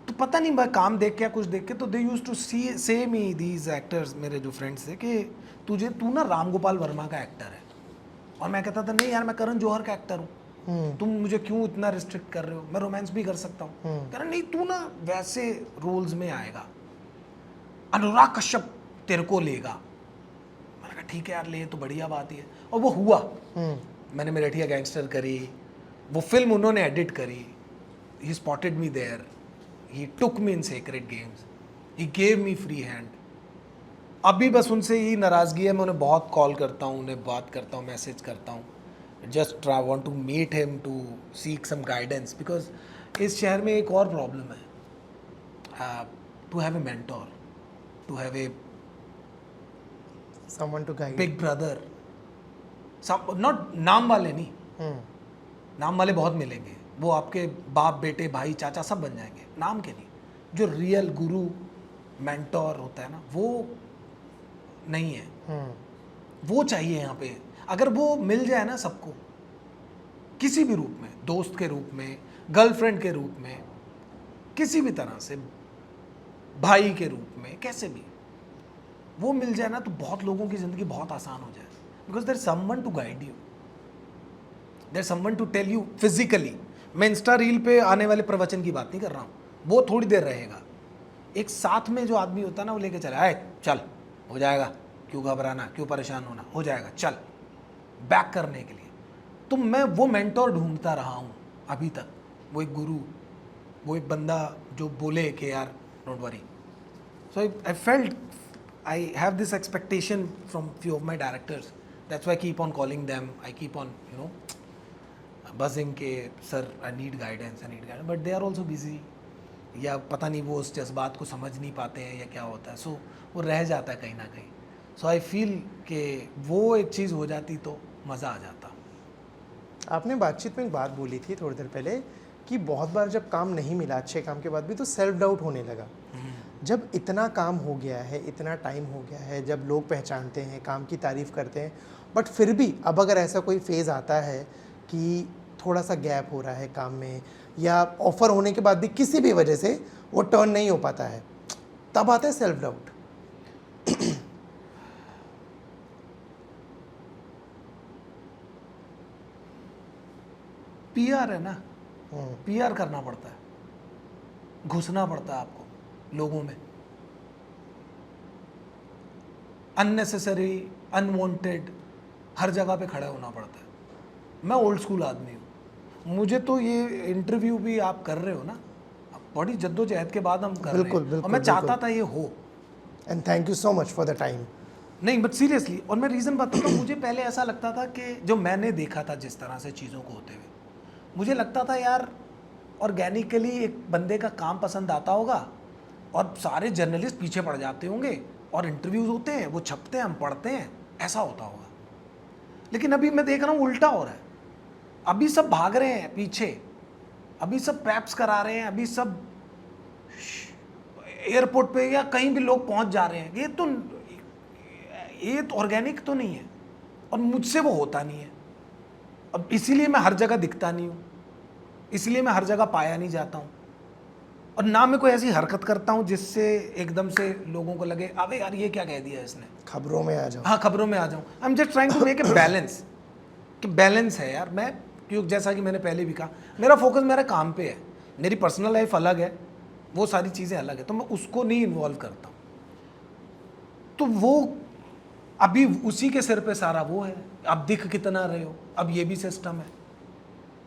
तो पता नहीं मैं काम देख के या कुछ देख के, तो दे यूज टू सी से मी, दीज एक्टर्स, मेरे जो फ्रेंड्स थे, कि तू ना राम गोपाल वर्मा का एक्टर है. और मैं कहता था नहीं यार, मैं करण जौहर का एक्टर हूँ, तुम मुझे क्यों इतना रिस्ट्रिक्ट कर रहे हो, मैं रोमांस भी कर सकता हूँ. कह रहा नहीं, तू ना वैसे रोल्स में आएगा, अनुराग कश्यप तेरे को लेगा. मैंने कहा ठीक है यार, ले तो बढ़िया बात ही है. और वो हुआ. मैंने मराठिया गैंगस्टर करी, वो फिल्म उन्होंने एडिट करी. He spotted me there, he took me in Sacred Games, he gave me free hand. अभी बस उनसे ही नाराज़गी है, मैं उन्हें बहुत कॉल करता हूँ, उन्हें बात करता हूँ, मैसेज करता हूँ. Just try want to meet him to seek some guidance, because इस शहर में एक और प्रॉब्लम है, to have a mentor, to have a someone to guide. Big brother. Not नाम वाले नहीं, नाम वाले बहुत मिलेंगे, वो आपके बाप बेटे भाई चाचा सब बन जाएंगे, नाम के नहीं. जो रियल गुरु मेंटोर होता है ना, वो नहीं है. वो चाहिए यहाँ पे. अगर वो मिल जाए ना सबको, किसी भी रूप में, दोस्त के रूप में, गर्लफ्रेंड के रूप में, किसी भी तरह से, भाई के रूप में, कैसे भी वो मिल जाए ना, तो बहुत लोगों की ज़िंदगी बहुत आसान हो जाए. Because there someone to guide you, there someone to tell you physically. मैं इंस्टा रील पे आने वाले प्रवचन की बात नहीं कर रहा हूँ, वो थोड़ी देर रहेगा. एक साथ में जो आदमी होता है ना, वो लेके चला है, चल हो जाएगा, क्यों घबराना, क्यों परेशान होना, हो जाएगा, चल, बैक करने के लिए. तो मैं वो मेंटोर ढूंढता रहा हूँ अभी तक. वो एक गुरु, वो एक बंदा जो बोले कि यार don't worry. So I felt I have this expectation from few of my directors. That's why I keep on calling them. I keep on, buzzing के sir, I need guidance. But they are also busy. या पता नहीं वो उस जज्बात को समझ नहीं पाते हैं या क्या होता है. So वो रह जाता है कहीं ना कहीं. So I feel कि वो एक चीज़ हो जाती तो मज़ा आ जाता. आपने बातचीत में एक बात बोली थी थोड़ी देर पहले कि बहुत बार जब काम नहीं मिला अच्छे काम के बाद भी, तो सेल्फ डाउट होने लगा. जब इतना काम हो गया है, इतना टाइम हो गया है, जब लोग पहचानते हैं, काम की तारीफ़ करते हैं, बट फिर भी अब अगर ऐसा कोई फेज़ आता है कि थोड़ा सा गैप हो रहा है काम में, या ऑफ़र होने के बाद भी किसी भी वजह से वो टर्न नहीं हो पाता है, तब आता है सेल्फ डाउट. पीआर है ना, पीआर करना पड़ता है, घुसना पड़ता है आपको लोगों में. अननेसेसरी, अनवांटेड, हर जगह पे खड़ा होना पड़ता है. मैं ओल्ड स्कूल आदमी हूँ. मुझे तो ये इंटरव्यू भी आप कर रहे हो ना, बड़ी जद्दोजहद के बाद हम कर रहे हैं, और मैं चाहता था ये हो. And thank you so much for the time. नहीं, बट सीरियसली, और मैं रीज़न बताता हूँ. मुझे पहले ऐसा लगता था कि जो मैंने देखा था जिस तरह से चीज़ों को होते हुए, मुझे लगता था यार ऑर्गेनिकली एक बंदे का काम पसंद आता होगा और सारे जर्नलिस्ट पीछे पड़ जाते होंगे और इंटरव्यूज़ होते हैं, वो छपते हैं, हम पढ़ते हैं, ऐसा होता होगा. लेकिन अभी मैं देख रहा हूँ उल्टा हो रहा है. अभी सब भाग रहे हैं पीछे, अभी सब प्रैप्स करा रहे हैं, अभी सब एयरपोर्ट पे या कहीं भी लोग पहुँच जा रहे हैं. ये तो ऑर्गेनिक तो नहीं है, और मुझसे वो होता नहीं है. अब इसीलिए मैं हर जगह दिखता नहीं हूँ, इसलिए मैं हर जगह पाया नहीं जाता हूँ, और ना मैं कोई ऐसी हरकत करता हूँ जिससे एकदम से लोगों को लगे अबे यार ये क्या कह दिया इसने, खबरों में आ जाओ. हाँ, खबरों में आ जाऊँ. I am just trying to make a balance, कि बैलेंस है यार. मैं क्योंकि जैसा कि मैंने पहले भी कहा, मेरा फोकस मेरे काम पे है, मेरी पर्सनल लाइफ अलग है, वो सारी चीज़ें अलग है, तो मैं उसको नहीं इन्वॉल्व करता हूँ. तो वो अभी उसी के सिर पे सारा वो है. अब दिख कितना रहे हो, अब ये भी सिस्टम है.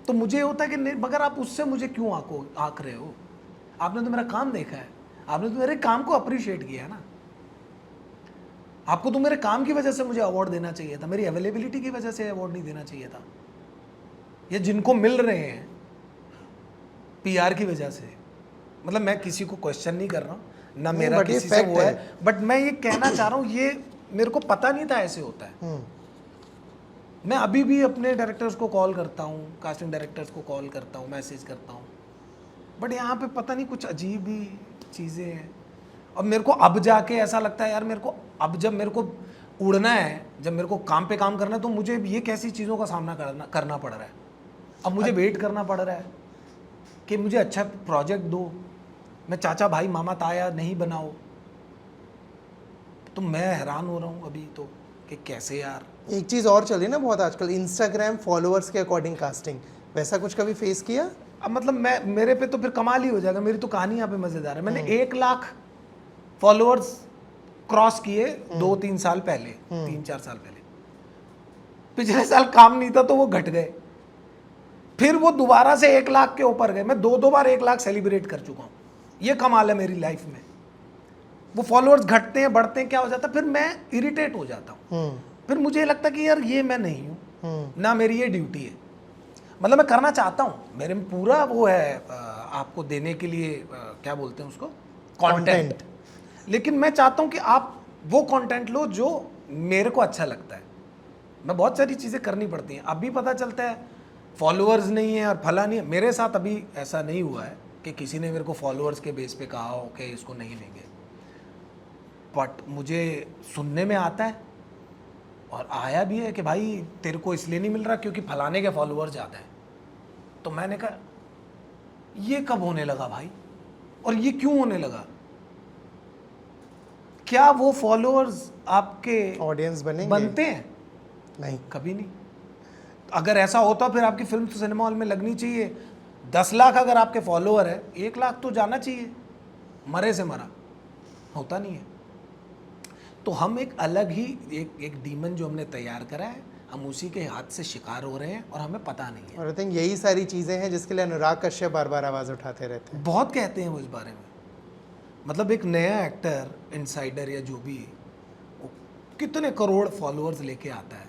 तो मुझे होता है कि नहीं, मगर आप उससे मुझे क्यों आंक रहे हो? आपने तो मेरा काम देखा है, आपने तो मेरे काम को अप्रिशिएट किया है ना. आपको तो मेरे काम की वजह से मुझे अवार्ड देना चाहिए था, मेरी अवेलेबिलिटी की वजह से अवार्ड नहीं देना चाहिए था. ये जिनको मिल रहे हैं पीआर की वजह से, मतलब मैं किसी को क्वेश्चन नहीं कर रहा हूँ ना, मेरा किसी से वो है, बट मैं ये कहना चाह रहा हूँ, ये मेरे को पता नहीं था ऐसे होता है. मैं अभी भी अपने डायरेक्टर्स को कॉल करता हूँ, कास्टिंग डायरेक्टर्स को कॉल करता हूँ, मैसेज करता हूँ, बट यहाँ पे पता नहीं कुछ अजीब ही चीज़ें हैं। और मेरे को अब जाके ऐसा लगता है यार, मेरे को अब जब मेरे को उड़ना है, जब मेरे को काम पे काम करना है, तो मुझे ये कैसी चीज़ों का सामना करना पड़ रहा है। अब मुझे वेट करना पड़ रहा है कि मुझे अच्छा प्रोजेक्ट दो, मैं चाचा भाई मामा ताया नहीं बनाओ। तो मैं हैरान हो रहा हूँ अभी तो कि कैसे यार। एक चीज़ और चल रही है ना बहुत आजकल, इंस्टाग्राम फॉलोअर्स के अकॉर्डिंग कास्टिंग, वैसा कुछ कभी फेस किया? अब मतलब मेरे पे तो फिर कमाल ही हो जाएगा। मेरी तो कहानी यहाँ पे मज़ेदार है। मैंने 1 लाख फॉलोअर्स क्रॉस किए 2-3 साल पहले, 3-4 साल पहले। पिछले साल काम नहीं था तो वो घट गए, फिर वो दोबारा से 1 लाख के ऊपर गए। मैं 2 बार 1 लाख सेलिब्रेट कर चुका हूँ। ये कमाल है मेरी लाइफ में। वो फॉलोअर्स घटते हैं बढ़ते हैं, क्या हो जाता है, फिर मैं इरिटेट हो जाता हूँ। फिर मुझे लगता है कि यार ये मैं नहीं हूँ, ना मेरी ये ड्यूटी है। मतलब मैं करना चाहता हूँ, मेरे में पूरा वो है आपको देने के लिए, क्या बोलते हैं उसको, कंटेंट। लेकिन मैं चाहता हूँ कि आप वो कंटेंट लो जो मेरे को अच्छा लगता है। मैं बहुत सारी चीज़ें करनी पड़ती हैं। अभी पता चलता है फॉलोअर्स नहीं है और फला नहीं है। मेरे साथ अभी ऐसा नहीं हुआ है कि किसी ने मेरे को फॉलोअर्स के बेस पे कहा हो कि इसको नहीं लेंगे, बट मुझे सुनने में आता है और आया भी है कि भाई तेरे को इसलिए नहीं मिल रहा क्योंकि फलाने के फॉलोअर्स ज़्यादा हैं। तो मैंने कहा ये कब होने लगा भाई, और ये क्यों होने लगा? क्या वो फॉलोअर्स आपके ऑडियंस बनते हैं? नहीं, कभी नहीं। अगर ऐसा होता फिर आपकी फिल्म तो सिनेमा हॉल में लगनी चाहिए। 10 लाख अगर आपके फॉलोअर है, 1 लाख तो जाना चाहिए, मरे से मरा। होता नहीं है। तो हम एक अलग ही एक डीमन जो हमने तैयार करा है, हम उसी के हाथ से शिकार हो रहे हैं और हमें पता नहीं है। और आई थिंक यही सारी चीज़ें हैं जिसके लिए अनुराग कश्यप बार बार आवाज़ उठाते रहते हैं। बहुत कहते हैं वो इस बारे में। मतलब एक नया एक्टर, इनसाइडर या जो भी, वो कितने करोड़ फॉलोअर्स लेके आता है,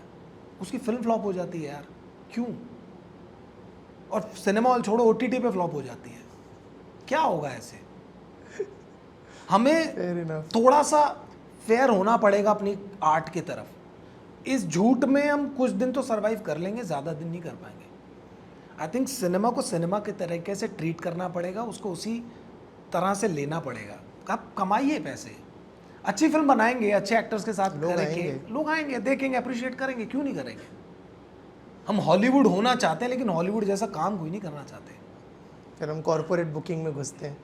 उसकी फिल्म फ्लॉप हो जाती है यार। क्यों? और सिनेमा हॉल छोड़ो, OTT पे फ्लॉप हो जाती है। क्या होगा ऐसे? हमें थोड़ा सा फेयर होना पड़ेगा अपनी आर्ट की तरफ। इस झूठ में हम कुछ दिन तो सरवाइव कर लेंगे, ज़्यादा दिन नहीं कर पाएंगे। आई थिंक सिनेमा को सिनेमा के तरीके से ट्रीट करना पड़ेगा, उसको उसी तरह से लेना पड़ेगा। आप कमाइए पैसे, अच्छी फिल्म बनाएंगे, अच्छे एक्टर्स के साथ करेंगे, लोग आएंगे, देखेंगे, अप्रिशिएट करेंगे, क्यों नहीं करेंगे? हम हॉलीवुड होना चाहते हैं, लेकिन हॉलीवुड जैसा काम कोई नहीं करना चाहते। फिर हम कॉर्पोरेट बुकिंग में घुसते हैं।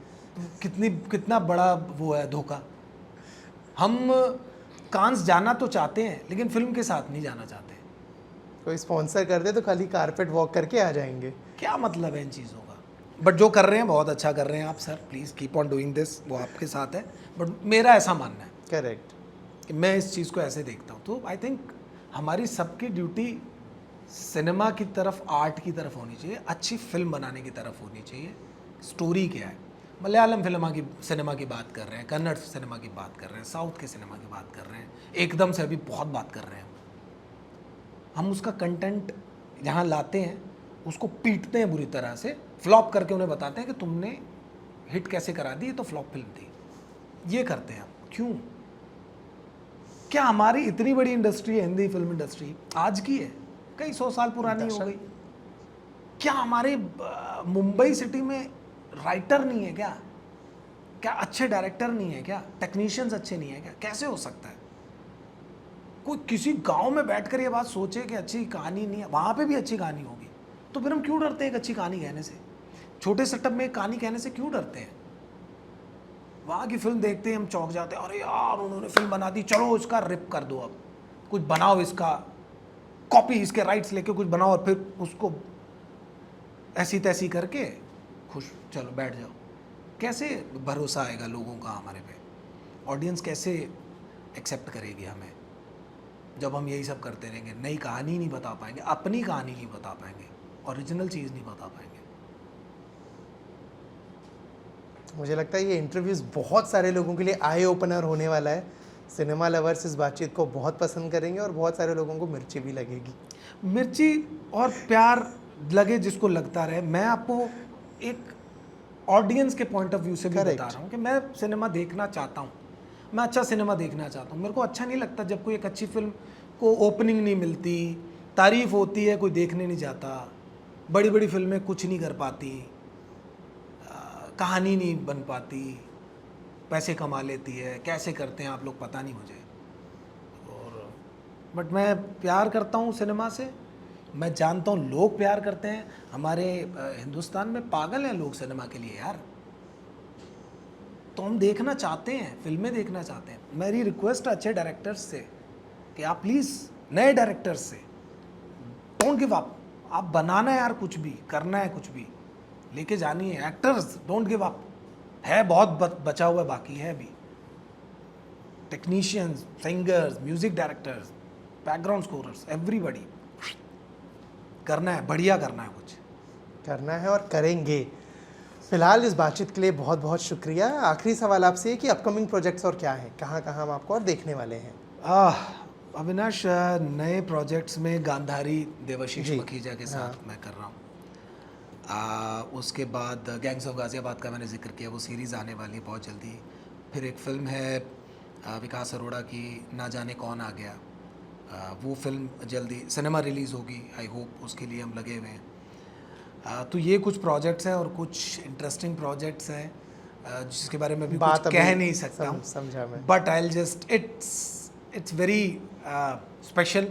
कितना बड़ा वो है धोखा। हम कांस जाना तो चाहते हैं, लेकिन फिल्म के साथ नहीं जाना चाहते। कोई स्पॉन्सर कर दे तो खाली कारपेट वॉक करके आ जाएंगे। क्या मतलब है इन चीज़ों का? बट जो कर रहे हैं बहुत अच्छा कर रहे हैं आप sir, please keep on doing this, वो आपके साथ है। बट मेरा ऐसा मानना है, करेक्ट, कि मैं इस चीज़ को ऐसे देखता हूँ। तो आई थिंक हमारी सबकी ड्यूटी सिनेमा की तरफ, आर्ट की तरफ होनी चाहिए, अच्छी फिल्म बनाने की तरफ होनी चाहिए। स्टोरी क्या है? मलयालम सिनेमा की बात कर रहे हैं, कन्नड़ सिनेमा की बात कर रहे हैं, साउथ के सिनेमा की बात कर रहे हैं, एकदम से अभी बहुत बात कर रहे हैं। हम उसका कंटेंट जहाँ लाते हैं उसको पीटते हैं बुरी तरह से, फ्लॉप करके उन्हें बताते हैं कि तुमने हिट कैसे करा दी, ये तो फ्लॉप फिल्म थी। ये करते हैं हम। क्यों? क्या हमारी इतनी बड़ी इंडस्ट्री है, हिंदी फिल्म इंडस्ट्री आज की है, कई 100 साल पुरानी हो गई। क्या हमारे मुंबई सिटी में राइटर नहीं है क्या? क्या अच्छे डायरेक्टर नहीं है क्या? टेक्नीशियंस अच्छे नहीं है क्या? कैसे हो सकता है? कोई किसी गांव में बैठकर ये बात सोचे कि अच्छी कहानी नहीं है, वहाँ पे भी अच्छी कहानी होगी। तो फिर हम क्यों डरते हैं एक अच्छी कहानी कहने से? छोटे सेटअप में एक कहानी कहने से क्यों डरते हैं? वहाँ की फिल्म देखते हैं हम चौंक जाते हैं, अरे यार उन्होंने फिल्म बना दी, चलो इसका रिप कर दो, अब कुछ बनाओ, इसका कॉपी, इसके राइट्स लेके कुछ बनाओ, और फिर उसको ऐसी तैसी करके खुश, चलो बैठ जाओ। कैसे भरोसा आएगा लोगों का हमारे पे? ऑडियंस कैसे एक्सेप्ट करेगी हमें जब हम यही सब करते रहेंगे? नई कहानी नहीं बता पाएंगे, अपनी कहानी नहीं बता पाएंगे, ओरिजिनल चीज़ नहीं बता पाएंगे। मुझे लगता है ये इंटरव्यूज़ बहुत सारे लोगों के लिए आई ओपनर होने वाला है। सिनेमा लवर्स इस बातचीत को बहुत पसंद करेंगे और बहुत सारे लोगों को मिर्ची भी लगेगी। मिर्ची और प्यार लगे जिसको लगता रहे। मैं आपको एक ऑडियंस के पॉइंट ऑफ व्यू से भी बता रहा हूँ कि मैं सिनेमा देखना चाहता हूँ, मैं अच्छा सिनेमा देखना चाहता हूँ। मेरे को अच्छा नहीं लगता जब कोई एक अच्छी फिल्म को ओपनिंग नहीं मिलती, तारीफ होती है, कोई देखने नहीं जाता। बड़ी बड़ी फिल्में कुछ नहीं कर पाती, कहानी नहीं बन पाती, पैसे कमा लेती है, कैसे करते हैं आप लोग पता नहीं मुझे। और बट मैं प्यार करता हूँ सिनेमा से, मैं जानता हूँ लोग प्यार करते हैं। हमारे हिंदुस्तान में पागल हैं लोग सिनेमा के लिए यार, तो हम देखना चाहते हैं, फिल्में देखना चाहते हैं। मेरी रिक्वेस्ट अच्छे डायरेक्टर्स से कि आप प्लीज़ नए डायरेक्टर्स से डोंट गिव अप। आप बनाना है यार, कुछ भी करना है, कुछ भी लेके जानी है। एक्टर्स डोंट गिव अप, है बहुत बचा हुआ बाकी है अभी। Technicians, singers, music directors, background scorers, everybody करना है, बढ़िया करना है, कुछ करना है और करेंगे। फिलहाल इस बातचीत के लिए बहुत बहुत शुक्रिया। आखिरी सवाल आपसे कि अपकमिंग प्रोजेक्ट्स और क्या है, कहाँ कहाँ हम आपको और देखने वाले हैं? अविनाश, नए प्रोजेक्ट्स में गांधारी देवाशीष जी, मखीजा के साथ मैं कर रहा हूँ। उसके बाद गैंग्स ऑफ गाजियाबाद का मैंने जिक्र किया, वो सीरीज़ आने वाली है बहुत जल्दी। फिर एक फ़िल्म है विकास अरोड़ा की, ना जाने कौन आ गया। वो फिल्म जल्दी सिनेमा रिलीज़ होगी, आई होप, उसके लिए हम लगे हुए हैं। तो ये कुछ प्रोजेक्ट्स हैं और कुछ इंटरेस्टिंग प्रोजेक्ट्स हैं जिसके बारे में भी कुछ कह नहीं सकता हूँ। समझा मैं। But I just it's very special.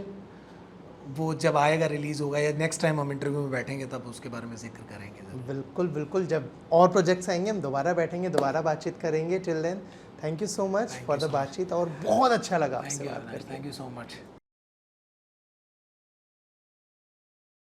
वो जब आएगा, रिलीज़ होगा, या नेक्स्ट टाइम हम इंटरव्यू में बैठेंगे तब उसके बारे में जिक्र करेंगे। बिल्कुल बिल्कुल, जब और प्रोजेक्ट्स आएंगे हम दोबारा बैठेंगे, दोबारा बातचीत करेंगे। Till then thank you so much for the बातचीत, और बहुत अच्छा लगा आपसे बात करके। Thank you so much.